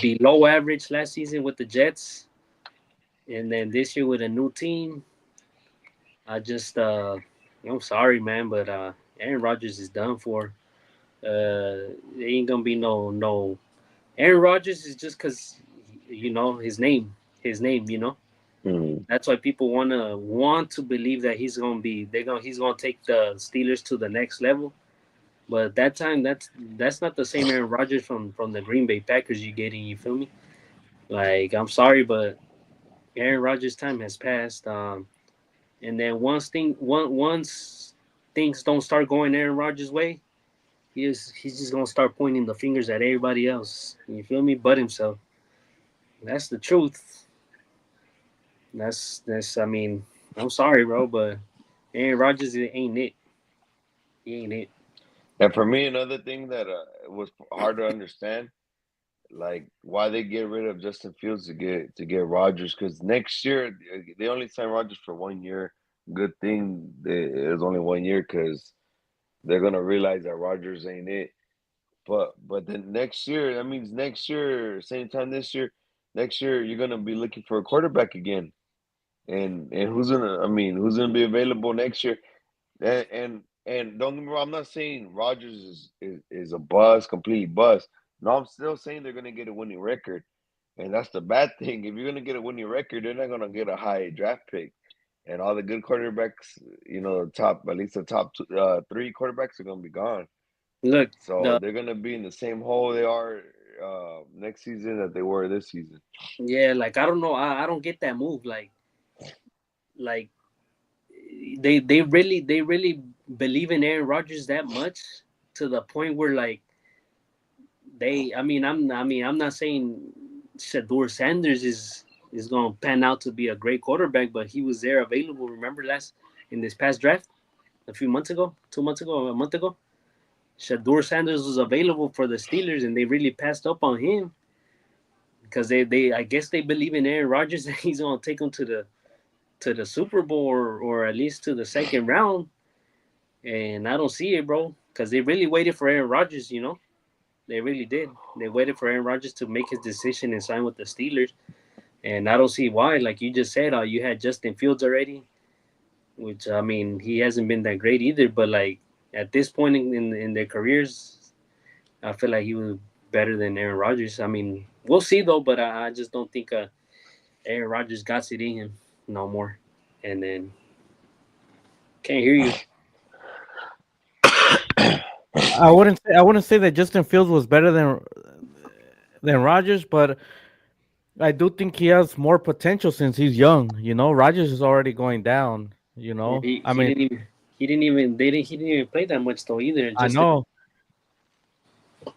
below average last season with the Jets, and then this year with a new team. I just, I'm sorry, man, but Aaron Rodgers is done for. There ain't gonna be no. Aaron Rodgers is just because, his name. Mm. That's why people want to believe that he's gonna take the Steelers to the next level. But at that time, that's not the same Aaron Rodgers from the Green Bay Packers you getting. You feel me? Like I'm sorry, but Aaron Rodgers' time has passed. And then once things don't start going Aaron Rodgers' way, he's just gonna start pointing the fingers at everybody else. You feel me? But himself. That's the truth. That's. I mean, I'm sorry, bro, but Aaron Rodgers ain't it. He ain't it. And for me, another thing that was hard to understand, like why they get rid of Justin Fields to get Rodgers, because next year they only signed Rodgers for 1 year. Good thing it was only 1 year because they're gonna realize that Rodgers ain't it. But then next year, that means next year, same time this year, next year you're gonna be looking for a quarterback again. And who's gonna be available next year? And don't get me wrong, I'm not saying Rodgers is a bust, completely bust. No, I'm still saying they're gonna get a winning record. And that's the bad thing. If you're gonna get a winning record, they're not gonna get a high draft pick. And all the good quarterbacks, at least the top three quarterbacks are gonna be gone. Look, So the they're gonna be in the same hole they are next season that they were this season. yeah, like I don't know, I don't get that move. Like they really believe in Aaron Rodgers that much to the point where like I'm not saying Shador Sanders is gonna pan out to be a great quarterback, but he was there available. Remember last in this past draft a few months ago, 2 months ago, a month ago, Shador Sanders was available for the Steelers, and they really passed up on him because they I guess they believe in Aaron Rodgers that he's gonna take them to the Super Bowl or at least to the second round, and I don't see it, bro, because they really waited for Aaron Rodgers. They really did. They waited for Aaron Rodgers to make his decision and sign with the Steelers. and I don't see why. Like you just said, you had Justin Fields already, which I mean he hasn't been that great either. But like at this point in their careers, I feel like he was better than Aaron Rodgers. I mean, we'll see though, but I just don't think Aaron Rodgers got it in him no more. And then can't hear you. I wouldn't say that Justin Fields was better than Rodgers, but I do think he has more potential since he's young. Rodgers is already going down. Yeah, I he mean, didn't even he didn't even play that much though either. I Just know.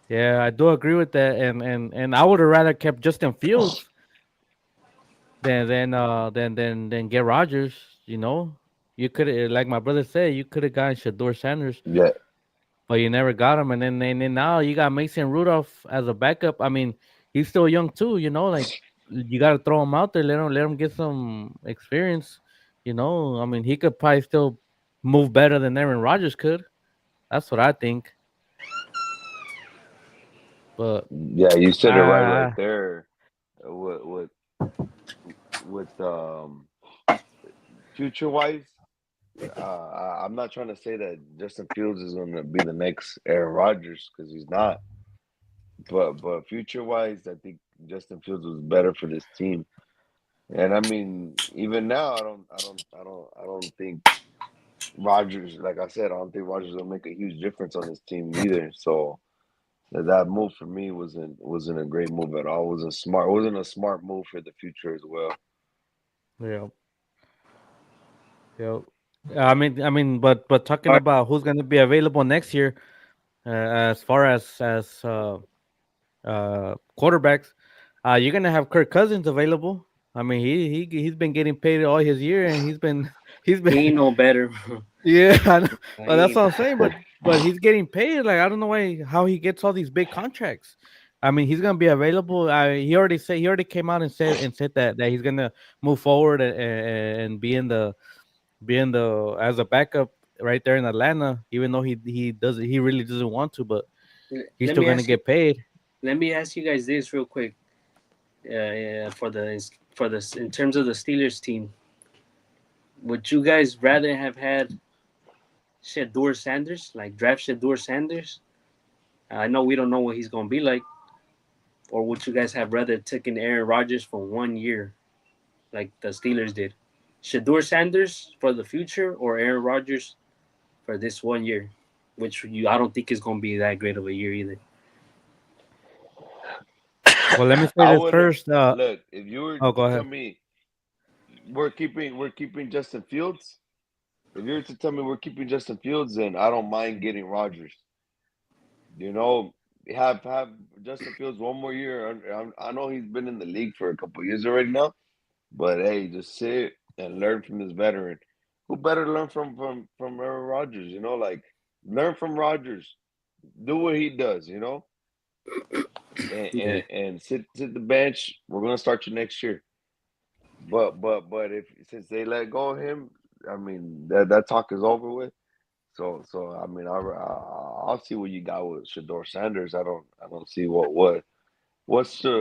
Yeah, I do agree with that, and I would have rather kept Justin Fields than get Rodgers. You could like my brother said, you could have gotten Shador Sanders, Yeah, but you never got him. And then now you got Mason Rudolph as a backup. I mean, he's still young too. Like you got to throw him out there, let him get some experience. I mean, he could probably still move better than Aaron Rodgers could. That's what I think. But yeah, you said it right I there. With future wise, I'm not trying to say that Justin Fields is going to be the next Aaron Rodgers because he's not. But future wise, I think Justin Fields was better for this team. And I mean, even now, I don't think Rodgers. Like I said, I don't think Rodgers will make a huge difference on this team either. So that move for me wasn't a great move at all. It wasn't smart. It wasn't a smart move for the future as well. yeah. Yeah. But talking all about who's going to be available next year, as far as quarterbacks, you're going to have Kirk Cousins available. I mean, he's been getting paid all his year, and he's been he ain't no better. yeah. I know. But He that's ain't. what I'm saying. But he's getting paid. Like I don't know how he gets all these big contracts. I mean, he's gonna be available. He already came out and said that he's gonna move forward and be in the as a backup right there in Atlanta, even though he really doesn't want to, but he's Let still me gonna ask you. get paid. Let me ask you guys this real quick. For the in terms of the Steelers team, would you guys rather have had Shador Sanders, like draft Shador Sanders? I know we don't know what he's gonna be like, or would you guys have rather taken Aaron Rodgers for 1 year, like the Steelers did? Shador Sanders for the future, or Aaron Rodgers for this 1 year, which I don't think is gonna be that great of a year either. Well, let me say I this would first. look if you were Oh, to go tell ahead. me we're keeping Justin Fields. If you were to tell me we're keeping Justin Fields, then I don't mind getting Rodgers. You know, have Justin Fields one more year. I know he's been in the league for a couple years already now, but hey, just sit and learn from this veteran. Who better to learn from Aaron Rodgers? Like learn from Rodgers, do what he does. And Yeah, sit the bench. We're gonna start you next year. But if since they let go of him, I mean that talk is over with. So I mean I'll see what you got with Shador Sanders. I don't see what's the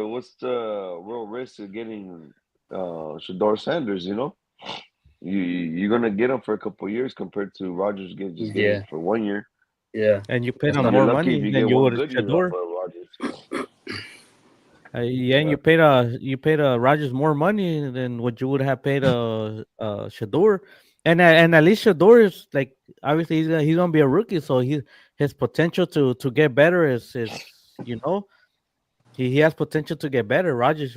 real risk of getting Shador Sanders. You're gonna get him for a couple of years compared to Rodgers just getting him yeah, for 1 year. yeah. And you paid That's him not. You're more lucky if money you than get you one would good year off Shador. of Rodgers. Yeah, and Yeah. you paid Rogers more money than what you would have paid Shador, and at least Shador is like obviously he's gonna be a rookie, so his potential to get better is you know he has potential to get better. Rogers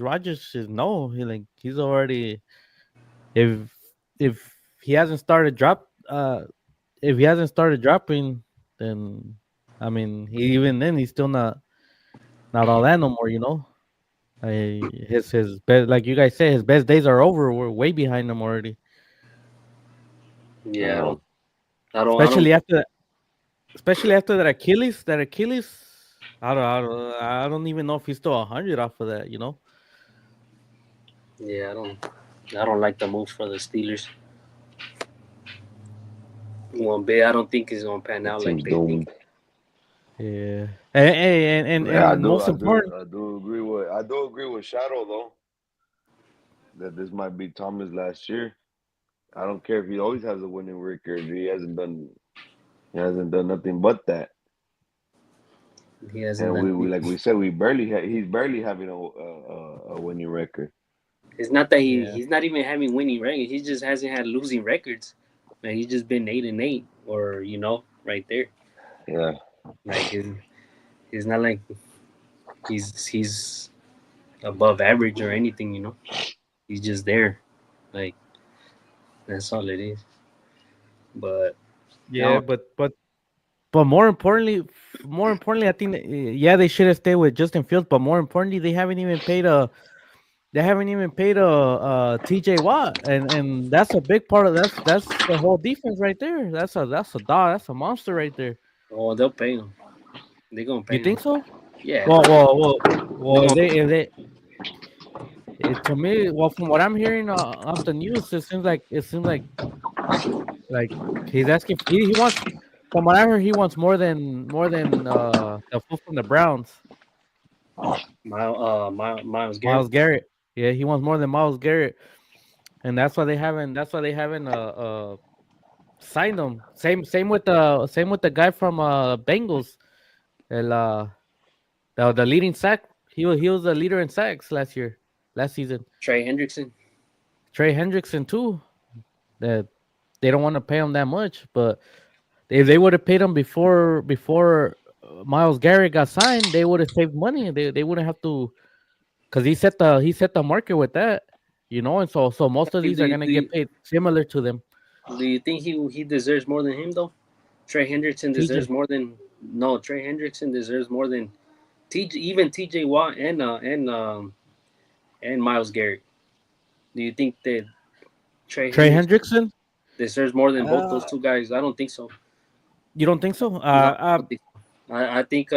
is no, he's already if if he hasn't started if he hasn't started dropping, then I mean even then he's still not all that no more. His best, like you guys say, his best days are over. We're way behind him already. Yeah, Uh, I don't. Especially after that Achilles. I don't even know if he's still 100 off of that. Yeah, I don't like the moves for the Steelers. One bit. I don't think it's gonna pan the out like team's they think. doomed. Yeah, and Yeah, I do, most I do, important. I do agree with Shadow though. that this might be Thomas' last year. I don't care if he always has a winning record. He hasn't done nothing but that. He hasn't And done we like anything. we said, he's barely having a winning record. It's not that Yeah. he's not even having winning records. He just hasn't had losing records. Like he's just been 8-8, or right there. Yeah, Like it's not like he's above average or anything. He's just there. Like that's all it is. But Yeah, now, but more importantly, I think that, yeah, they should have stayed with Justin Fields. But more importantly, they haven't even paid a T.J. Watt, and that's a big part of that's the whole defense right there. That's a dog. That's a monster right there. oh, they'll pay him. They're gonna You pay him. think so? Yeah, Well, well, well, they're well. If gonna. they, if they, to me, well, from what I'm hearing off the news, it seems like he's asking. He wants, from what I heard, he wants more than the fool from the Browns, Miles Garrett. Miles Garrett. Yeah, he wants more than Miles Garrett, and that's why they haven't signed him. Same with the guy from Bengals. El, the leading sack. He was the leader in sacks last season. Trey Hendrickson. Trey Hendrickson too. That they don't want to pay him that much, but if they would have paid him before Miles Garrett got signed, they would have saved money. They wouldn't have to, because he set the market with that, and so most of Do these are you, gonna do get you, paid similar to them. do you think he deserves more than him though? Trey Hendrickson deserves TJ more than no. Trey Hendrickson deserves more than even T.J. Watt and Miles Garrett. Do you think that Trey Trey Hendrickson Hendrickson. deserves more than both those Uh, two guys? I don't think so. you don't think so? No, I don't think so. I think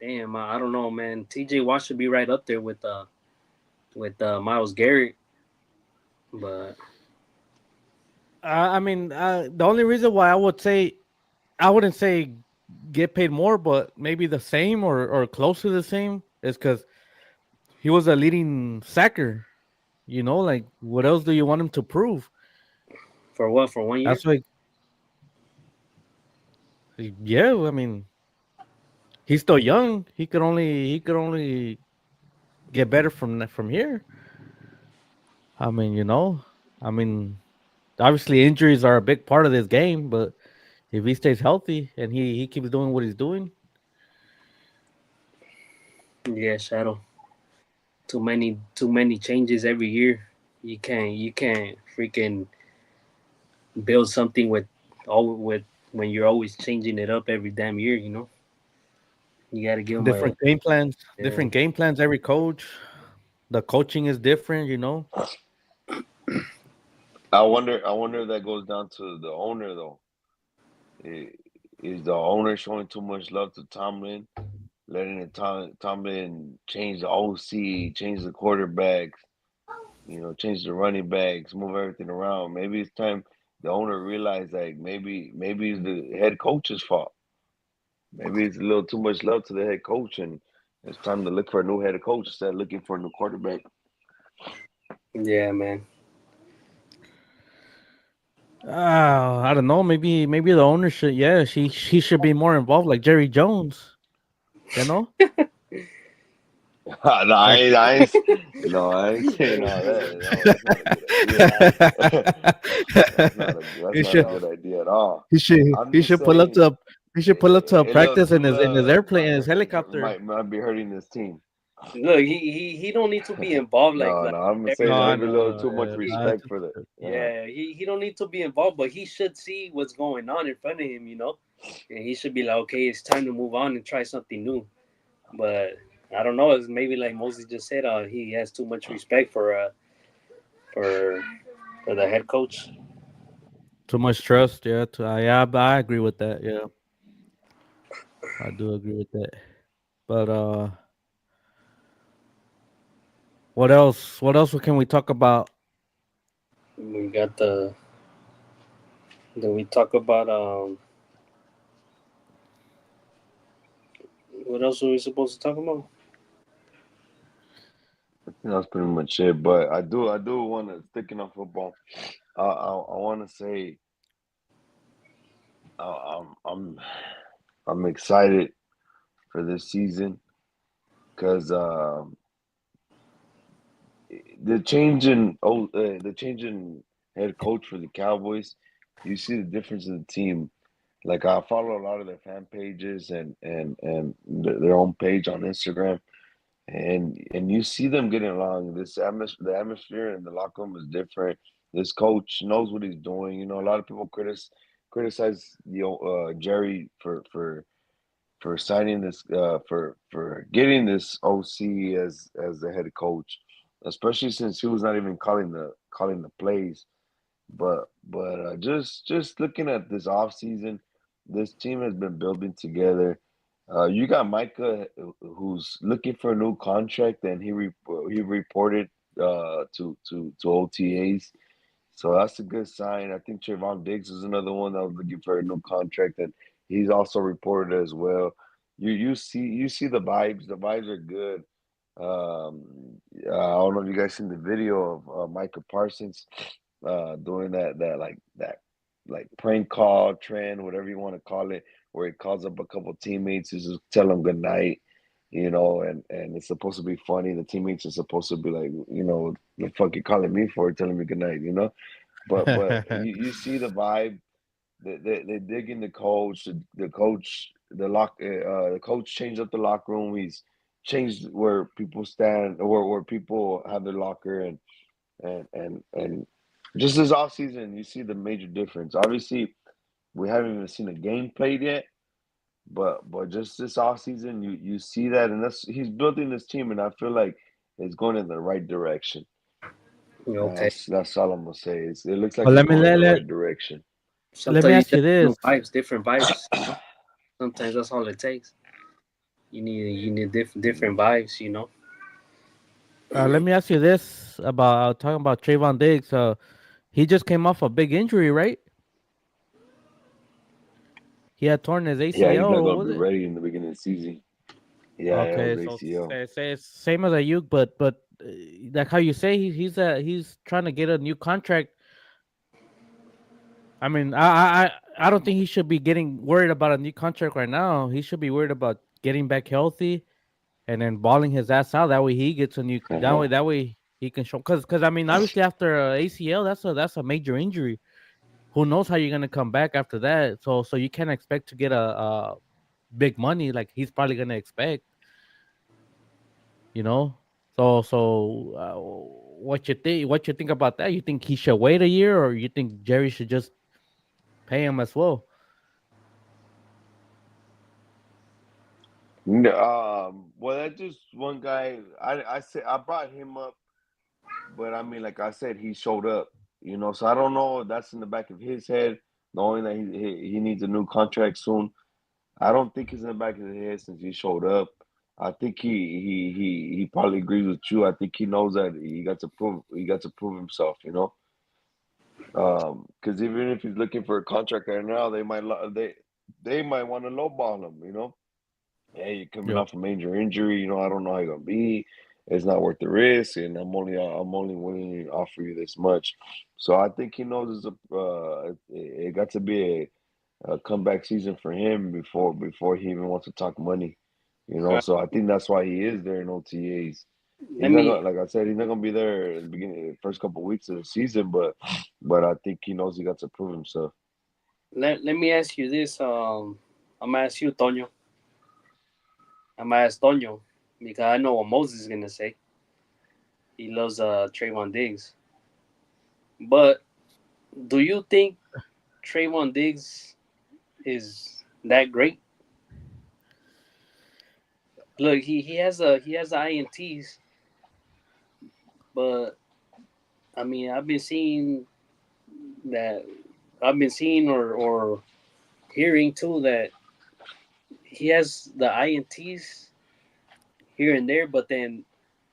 damn, I don't know, man. T.J. Watt should be right up there with Miles Garrett, but I mean, the only reason why I wouldn't say get paid more, but maybe the same or close to the same is because he was a leading sacker. Like what else do you want him to prove? for what? For 1 year? That's why, yeah. I mean, he's still young. He could only get better from here. I mean, I mean, obviously injuries are a big part of this game, but if he stays healthy and he keeps doing what he's doing, Yeah, Shadow. Too many changes every year. You can't freaking build something with when you're always changing it up every damn year. You got to give them a yeah. different game plans. Every coach, the coaching is different. I wonder if that goes down to the owner though. I- Is the owner showing too much love to Tomlin, letting Tomlin change the OC, change the quarterbacks, change the running backs, move everything around. Maybe it's time the owner realized like maybe it's the head coach's fault. Maybe it's a little too much love to the head coach, and it's time to look for a new head coach instead of looking for a new quarterback. Yeah, man. I don't know. Maybe the owner should. Yeah, she should be more involved, like Jerry Jones. You know, No, I like ain't, I ain't, no, I ain't saying all that. No, that's not a good idea. That's he not a should good idea at all. he should I'm he just should pull up saying to he should pull up to a a little practice too in his love airplane, in his helicopter. might be hurting this team. Look, he don't need to be involved No, like no, I'm Jerry saying No, I maybe a Jones. little know. too much respect for the. Yeah, Yeah, he don't need to be involved, but he should see what's going on in front of him. And he should be like, okay, it's time to move on and try something new. But I don't know. It's maybe like Moses just said, he has too much respect for for the head coach. too much trust. Yeah, yeah, I agree with that. Yeah, I do agree with that. But what else? What else can we talk about? We got the. Then we talk about what else are we supposed to talk about? That's pretty much it. But I do want to sticking on football. I want to say I'm excited for this season because the change in head coach for the Cowboys, you see the difference in the team. Like I follow a lot of their fan pages and their own page on Instagram, and you see them getting along. The atmosphere in the locker room is different. This coach knows what he's doing. You know, a lot of people criticize Jerry for signing this for getting this OC as the head coach, especially since he was not even calling the plays. But just looking at this off season, this team has been building together. You got Micah, who's looking for a new contract, and he reported to OTAs, so that's a good sign. I think Trayvon Diggs is another one that was looking for a new contract, and he's also reported as well. You see the vibes. The vibes are good. I don't know if you guys seen the video of Micah Parsons doing that prank call trend, whatever you want to call it, where he calls up a couple teammates to just tell them good night, and it's supposed to be funny. The teammates are supposed to be like, the fuck you calling me for, telling me good night. But you see the vibe. They dig in the coach. The coach changed up the locker room. He's changed where people stand, or where people have their locker, and just this off season, you see the major difference. Obviously, we haven't even seen a game played yet, but just this off season, you see that, and he's building this team, and I feel like it's going in the right direction. Okay. That's all I'm gonna say. It looks like Well, it's let me going in let, the let right direction. let me Sometimes you ask just you this. different vibes. Sometimes that's all it takes. You need different Mhm. vibes. You know. Let me ask you this about talking about Trayvon Diggs. He just came off a big injury, right? He had torn his Yeah, he's ACL. not Or gonna what be was it? ready in the beginning of the season. Yeah, it was Okay, so ACL. say same as Ayuk, but like how you say he's trying to get a new contract. I mean, I don't think he should be getting worried about a new contract right now. He should be worried about getting back healthy and then balling his ass out. That way he gets a new. That way Uh-huh. that way he can show. Because I mean, obviously after ACL, that's a major injury. Who knows how you're gonna come back after that? So you can't expect to get a big money like he's probably gonna expect. You know. What you think about that? You think he should wait a year, or you think Jerry should just pay him as well? Well, that's just one guy. I said I brought him up, but I mean, like I said, he showed up. So I don't know if that's in the back of his head, knowing that he needs a new contract soon. I don't think it's in the back of his head since he showed up. I think he probably agrees with you. I think he knows that he got to prove himself. Because even if he's looking for a contract right now, they might want to lowball him. Hey, you're coming Yep. off a major injury. I don't know how you're gonna be. It's not worth the risk, and I'm only willing to offer you this much. So I think he knows it got to be a comeback season for him before he even wants to talk money. So I think that's why he is there in OTAs. Let He's not me gonna, like I said, he's not gonna be there in the beginning, the first couple of weeks of the season, but I think he knows he got to prove himself. let me ask you this. I'm gonna ask you, Tonyo. I'm gonna ask Tonyo because I know what Moses is gonna say. He loves Trayvon Diggs. But do you think Trayvon Diggs is that great? Look, he has ints, but I mean that I've been seeing or hearing too that he has the ints here and there, but then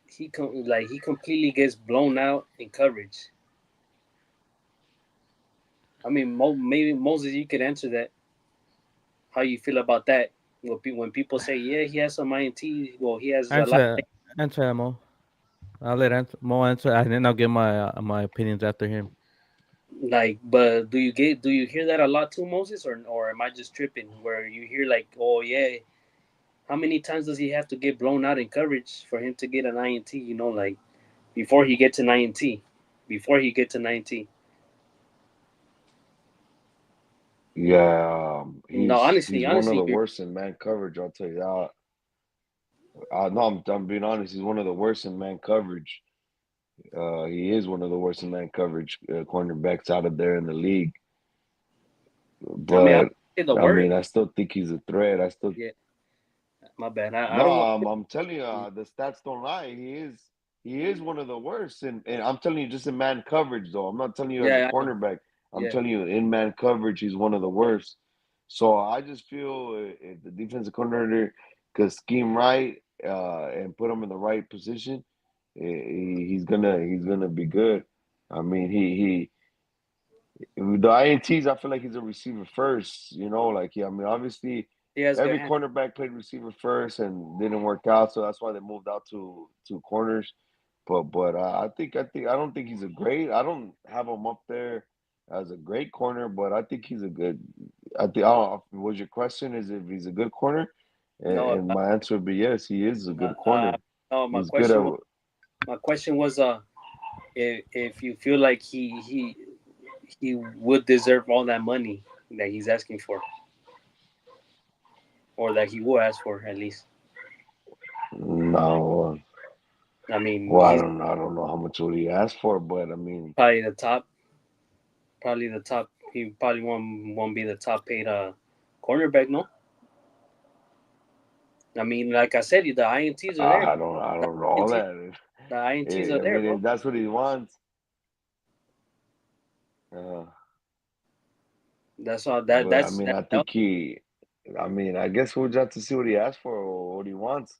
he completely gets blown out in coverage. I mean, maybe Moses, you could answer that. How you feel about that? When people say, yeah, he has some ints, well, he has a lot. Answer, answer, Emo. I'll let Mo answer, and then I'll give my opinions after him. Like, but do you hear that a lot too, Moses, or am I just tripping? Where you hear like, oh yeah, how many times does he have to get blown out in coverage for him to get an INT? You know, like before he gets an INT, before he gets an INT. Yeah, No, he's one of honestly, the worst in man coverage. I'll tell you that. No, I'm being honest. He's one of the worst in man coverage. He is one of the worst in man coverage cornerbacks out of there in the league. I mean, I But say the I word. mean, I still think he's a threat. I still Yeah, my bad. I no. don't want. I'm telling you, the stats don't lie. He is one of the worst, and I'm telling you, just in man coverage though. I'm not telling you as a Yeah, I know. cornerback. I'm Yeah, telling you in man coverage, he's one of the worst. So I just feel if the defensive coordinator could scheme right and put him in the right position, he's gonna be good. I mean, the INTs, I feel like he's a receiver first. You know, like yeah. I mean, obviously, he has good every hands. cornerback played receiver first and didn't work out, so that's why they moved out to corners. But I don't think he's a great. I don't have him up there as a great corner, but I think he's a good. I think. I don't know, was your question is if he's a good corner, No, and my answer would be yes. He is a uh, good uh, corner. no. He's good at. My question was if you feel like he would deserve all that money that he's asking for, or that he will ask for at least. No, I mean, well, he's I don't know how much would he ask for, but I mean, probably the top. Probably the top. He probably won't be the top paid cornerback. No, I mean, like I said, the INTs are there. I The don't know all INTs, that. the INTs are I there, mean, bro. if that's what he wants, uh, That's all. but I That's mean, that. I think I mean, I guess we'll just have to see what he asks for or what he wants.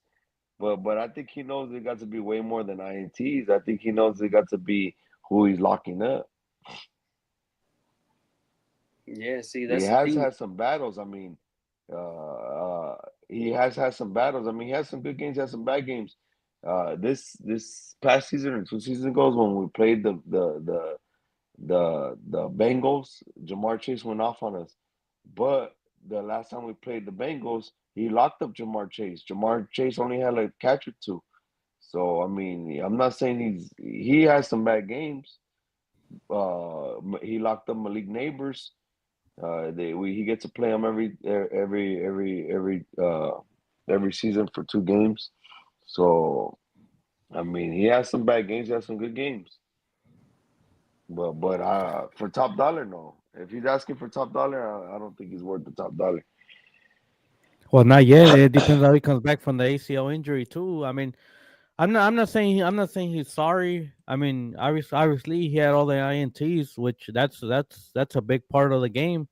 But I think he knows it got to be way more than INTs. I think he knows it got to be who he's locking up. Yeah. See, He that's the has thing. had some battles. I mean, he has had some battles. I mean, he has some good games, he has some bad games. This past season or 2 seasons ago when we played the Bengals, Jamar Chase went off on us. But the last time we played the Bengals, he locked up Jamar Chase. Jamar Chase only had a catch or two. So I mean, I'm not saying he has some bad games. He locked up Malik Neighbors. He gets to play him every season for 2 games. So I mean, he has some bad games. He has some good games. But for top dollar, no. If he's asking for top dollar, I don't think he's worth the top dollar. Well, not yet. It depends how he comes back from the ACL injury too. I mean, I'm not saying he's sorry. I mean, obviously he had all the ints, which that's a big part of the game.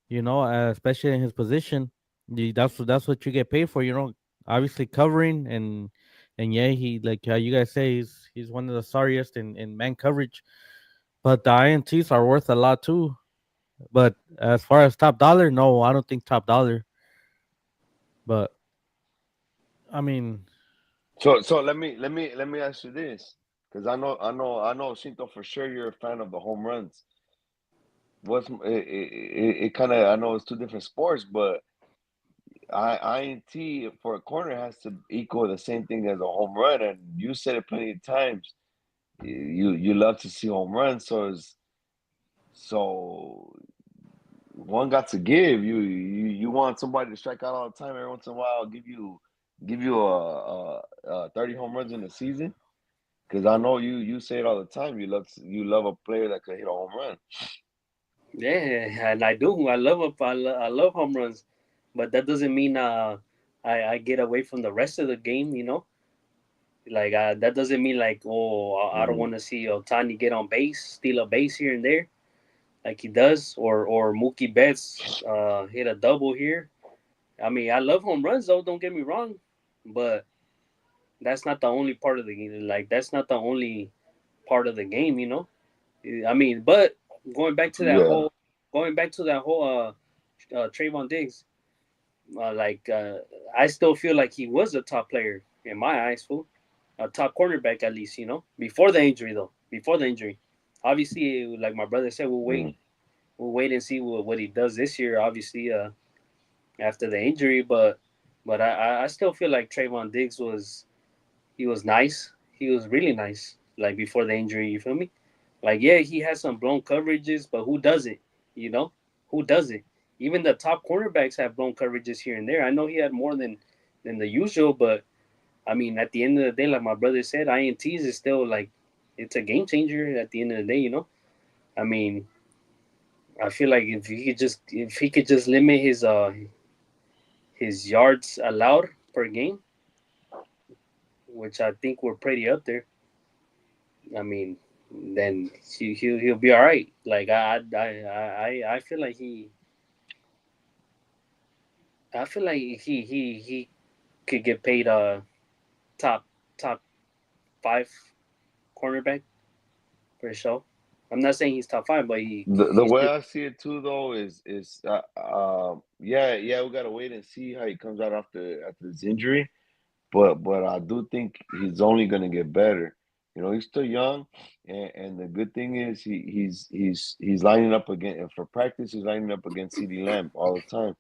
You know, especially in his position. That's what you get paid for. You know, obviously covering and yeah, he like how you guys say he's one of the sorriest in man coverage. But the ints are worth a lot too. But as far as top dollar, no, I don't think top dollar. But I mean, So let me ask you this, because I know Shinto for sure you're a fan of the home runs. It kind of I know it's two different sports, but INT for a corner has to equal the same thing as a home run, and you said it plenty of times. You love to see home runs, so one got to give. You want somebody to strike out all the time. Every once in a while, give you a 30 home runs in a season. Because I know you say it all the time. You love a player that can hit a home run. Yeah, and I do. I love home runs, but that doesn't mean I get away from the rest of the game. You know, like that doesn't mean like I don't Mm, want to see Otani get on base, steal a base here and there like he does, or Mookie Betts hit a double here. I mean, I love home runs though. Don't get me wrong, but that's not the only part of the game. Like that's not the only part of the game. You know, I mean, but going back to that yeah, whole, going back to that whole Trayvon Diggs, like I still feel like he was a top player in my eyes, fool. a top cornerback at least. Before the injury though. Before the injury, obviously, like my brother said, we'll wait. Mm. We'll wait and see what he does this year. Obviously, after the injury, but I still feel like Trayvon Diggs was nice. He was really nice. Like before the injury, you feel me? Like yeah, he has some blown coverages, but who doesn't? You know, who doesn't? Even the top cornerbacks have blown coverages here and there. I know he had more than the usual, but I mean, at the end of the day, like my brother said, INTs is still like it's a game changer. At the end of the day. I mean, I feel like if he could just limit his yards allowed per game, which I think we're pretty up there. I mean, then he'll be all right. Like I feel like he could get paid top top five cornerback for sure. I'm not saying he's top five, but The he's way I see it too, though, is yeah, we gotta wait and see how he comes out after his injury. But I do think he's only gonna get better. He's still young, and the good thing is he's lining up again for practice. He's lining up against CD Lamb all the time.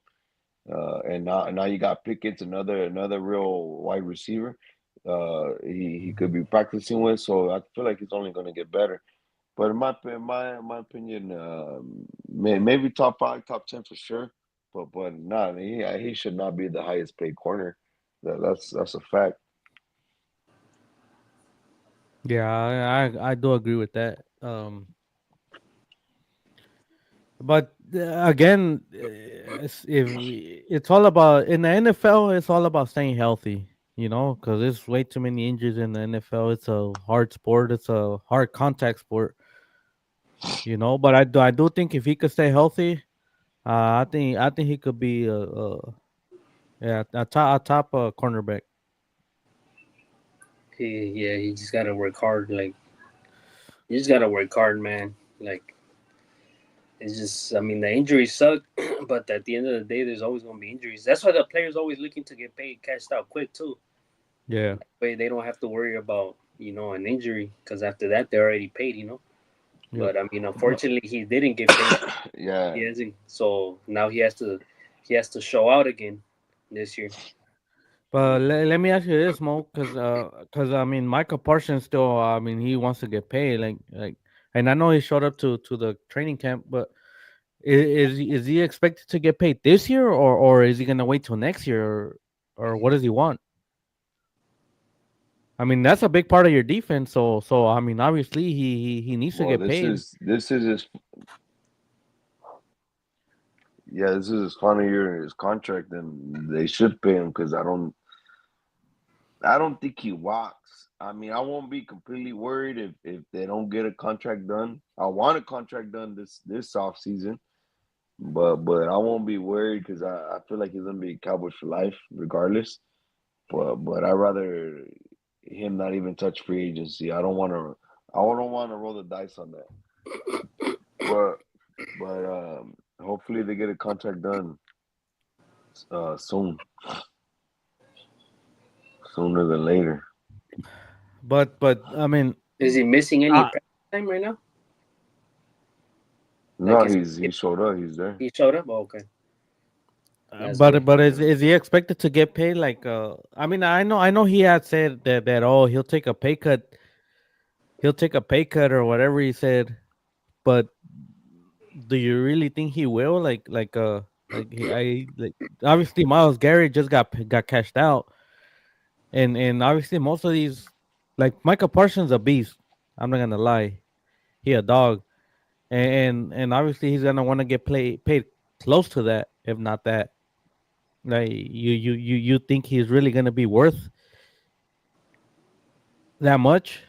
And now you got Pickens, another real wide receiver. He could be practicing with, so I feel like he's only gonna get better. But in my opinion, maybe top five, top 10 for sure. But nah, he should not be the highest paid corner. That's a fact. Yeah, I do agree with that. But again, it's all about in the NFL, it's all about staying healthy. Because there's way too many injuries in the NFL. It's a hard sport. It's a hard contact sport. But I do think if he could stay healthy, I think he could be yeah, a top cornerback. he just gotta work hard. Like you just gotta work hard, man. Like it's just I mean the injuries suck, but at the end of the day, there's always gonna be injuries. That's why the players always looking to get paid, cashed out quick too. Yeah. Way they don't have to worry about an injury because after that they're already paid. Yep. But I mean, But unfortunately, he didn't get paid. Yeah, He hasn't. So now he has to show out again this year. let me ask you this, Mo, because I mean, Michael Parsons still, I mean, he wants to get paid, and I know he showed up to the training camp, but is he expected to get paid this year, or is he gonna wait till next year, or what does he want? I mean, that's a big part of your defense, so I mean, obviously he needs to well, get this paid. is this is his yeah, this is his final year in his contract, and they should pay him because I don't think he walks. I mean, I won't be completely worried if they don't get a contract done. I want a contract done this off season, but I won't be worried because I feel like he's gonna be Cowboys for life regardless. But I rather him not even touch free agency. I don't want to roll the dice on that. But but hopefully they get a contract done soon, sooner than later. But I mean, Is he missing any uh, practice time right now? Like, No, is he showed up. He's there. he showed up? Oh, okay, that's good. but is he expected to get paid? I mean, I know he had said that oh he'll take a pay cut, or whatever he said. But do you really think he will? Like obviously Miles Garrett just got cashed out, and obviously most of these, like Michael Parsons, a beast. I'm not gonna lie, he a dog, and obviously he's gonna want to get paid close to that, if not that. Like you think he's really gonna be worth that much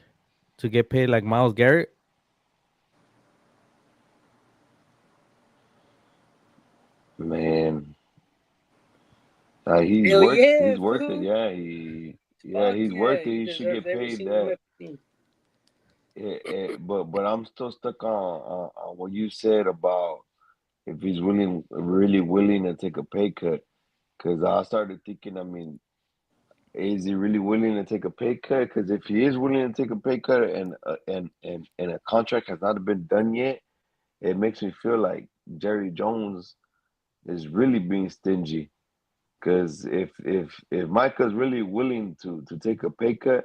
to get paid like Miles Garrett? Man, he's Hell worth yeah, he's worth it. fool! Yeah, Fuck he's yeah, worth it. he He should deserves get every paid single that. penny. But I'm still stuck on what you said about if he's really willing to take a pay cut. Because I started thinking, I mean, is he really willing to take a pay cut? Because if he is willing to take a pay cut and a contract has not been done yet, it makes me feel like Jerry Jones is really being stingy. Because if Micah's really willing to take a pay cut,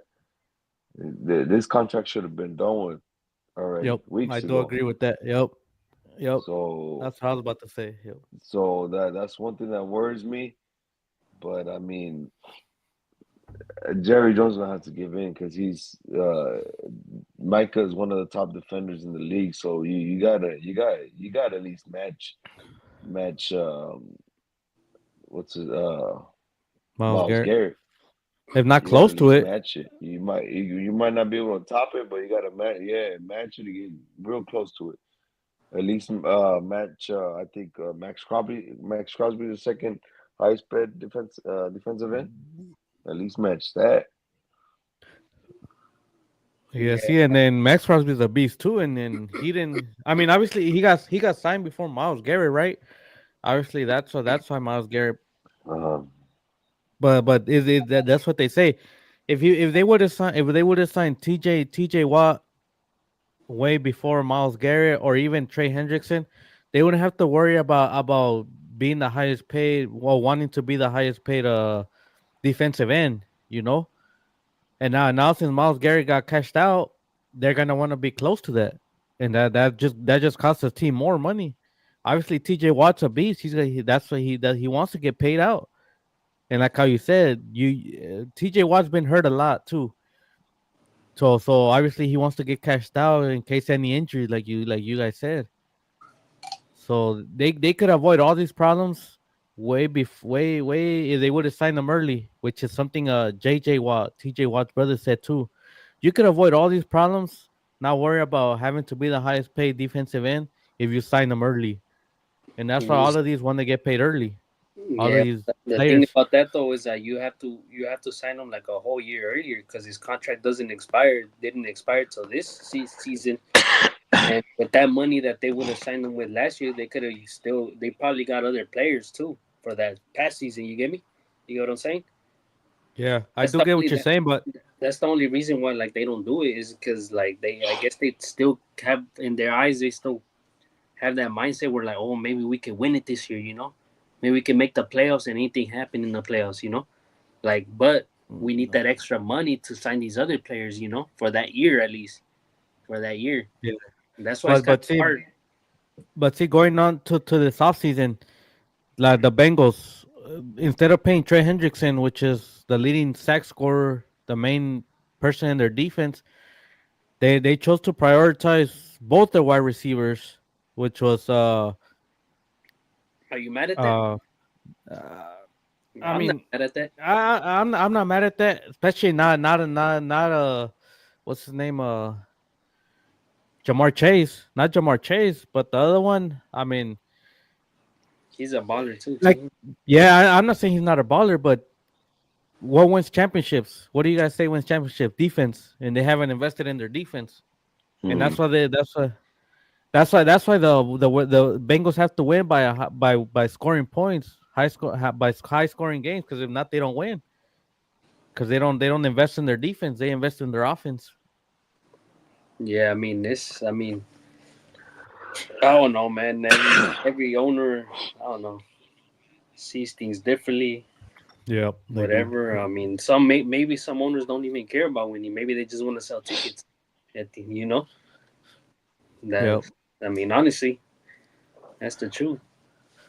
this contract should have been done with already Yep, I weeks do ago. agree with that. Yep, yep. So That's what I was about to say. Yep. that's one thing that worries me. But I mean, Jerry Jones gonna have to give in because he's Micah is one of the top defenders in the league. So you gotta at least match what's it Miles Miles Garrett, Garrett. if not You gotta close at to least it. match it. You might not be able to top it, but you gotta match it to get real close to it. At least match. I think Max Crosby the second highest paid defensive end. At least match that. Yeah, Yeah, see, and then Max Crosby's a beast too, and then he didn't. I mean, obviously he got signed before Miles Garrett, right? Obviously, that's why Miles Garrett. Uh-huh. But is it that's what they say? If they would have signed T.J. Watt way before Miles Garrett or even Trey Hendrickson, they wouldn't have to worry about being the highest paid, well, wanting to be the highest paid defensive end, you know. And now since Miles Garrett got cashed out, they're gonna want to be close to that, and that just costs the team more money. Obviously, T.J. Watt's a beast. That's what he does. He wants to get paid out, and like how you said, T.J. Watt's been hurt a lot too. So obviously he wants to get cashed out in case any injury, like you guys said. So they could avoid all these problems way if they would have signed them early, which is something J.J. Watt, T.J. Watt's brother said too. You could avoid all these problems, not worry about having to be the highest paid defensive end if you sign them early, and that's why all he's- of these want to get paid early. All of yeah. these The thing players. about that though is that you have to sign him like a whole year earlier because his contract didn't expire till this season. And with that money that they would have signed him with last year, they probably got other players too for that past season. You get me? You get what I'm saying? Yeah, I That's do the get only what you're that saying, but that's the only reason why like they don't do it is because like I guess they still have in their eyes they still have that mindset where like, oh, maybe we can win it this year, you know, maybe we can make the playoffs and anything happen in the playoffs, you know, like, but we need that extra money to sign these other players, you know, for that year at least, for that year. yeah, And that's why it's but kind but of see, hard. but see, going on to this offseason, like the Bengals, instead of paying Trey Hendrickson, which is the leading sack scorer, the main person in their defense, they chose to prioritize both their wide receivers, which was Are you mad at that? uh, uh I I'm not mean, mad at that. I'm not mad at that, especially not what's his name, Jamar Chase, not Jamar Chase, but the other one. I mean, He's a baller too, like, too. yeah, I'm not saying he's not a baller, but what wins championships? What do you guys say wins championship? Defense, and they haven't invested in their defense, and Hmm. that's why the Bengals have to win by scoring points, by high scoring games, because if not, they don't win. Because they don't invest in their defense, they invest in their offense. Yeah, I mean this. I mean, I don't know, man. Every owner, I don't know, sees things differently. Yeah, they do. Whatever. I mean, maybe some owners don't even care about winning. Maybe they just want to sell tickets. You know that. Yep. I mean, honestly, that's the truth.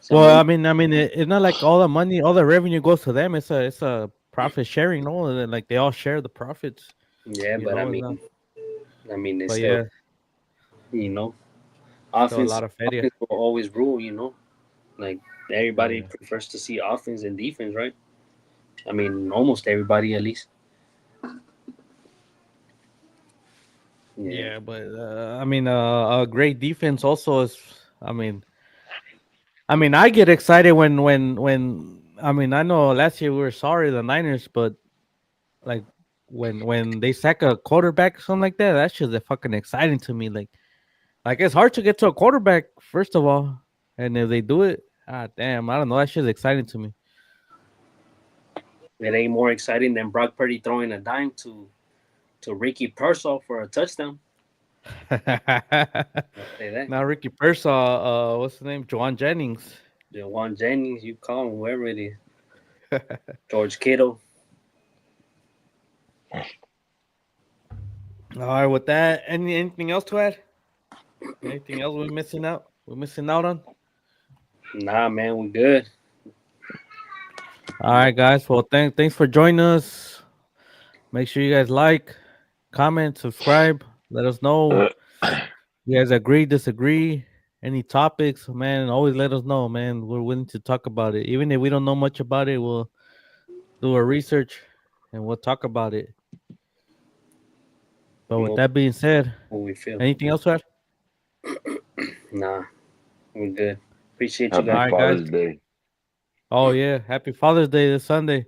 Some Well, owners, it's not like all the money, all the revenue goes to them. It's a profit sharing, no? And then, like, they all share the profits. yeah, You but know, it's not. I mean, it's But still, yeah, you know, still a offense. lot of feria. Offense will always rule. You know, like everybody Yeah. prefers to see offense and defense, right? I mean, almost everybody, at least. Yeah. Yeah, but a great defense also is. I mean, I get excited when. I know last year we were sorry the Niners, but like when they sack a quarterback or something like that, that's just fucking exciting to me. Like it's hard to get to a quarterback first of all, and if they do it, damn, I don't know, that shit's exciting to me. It ain't more exciting than Brock Purdy throwing a dime to Ricky Pearsall for a touchdown. I'll say that. Now Ricky Pearsall, what's the name? Juwan Jennings. Juwan Jennings, you call him whoever it is. George Kittle. All right, with that, anything else to add? Anything else we're missing out? We're missing out on? Nah, man, we good. All right, guys. Well, thanks for joining us. Make sure you guys like, comment, subscribe. Let us know. You guys agree, disagree, any topics, man. Always let us know, man. We're willing to talk about it. Even if we don't know much about it, we'll do our research and we'll talk about it. But with What, that being said, what we feel. anything else, Rad? Nah, we good. Appreciate you Happy All guys. right, guys. Father's Day. Oh yeah, happy Father's Day this Sunday.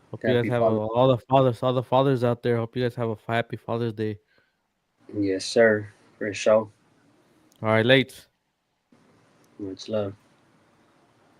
Hope you guys Happy have Father. all the fathers out there. Hope you guys have a happy Father's Day. Yes, sir. For sure. All right, late. Much love.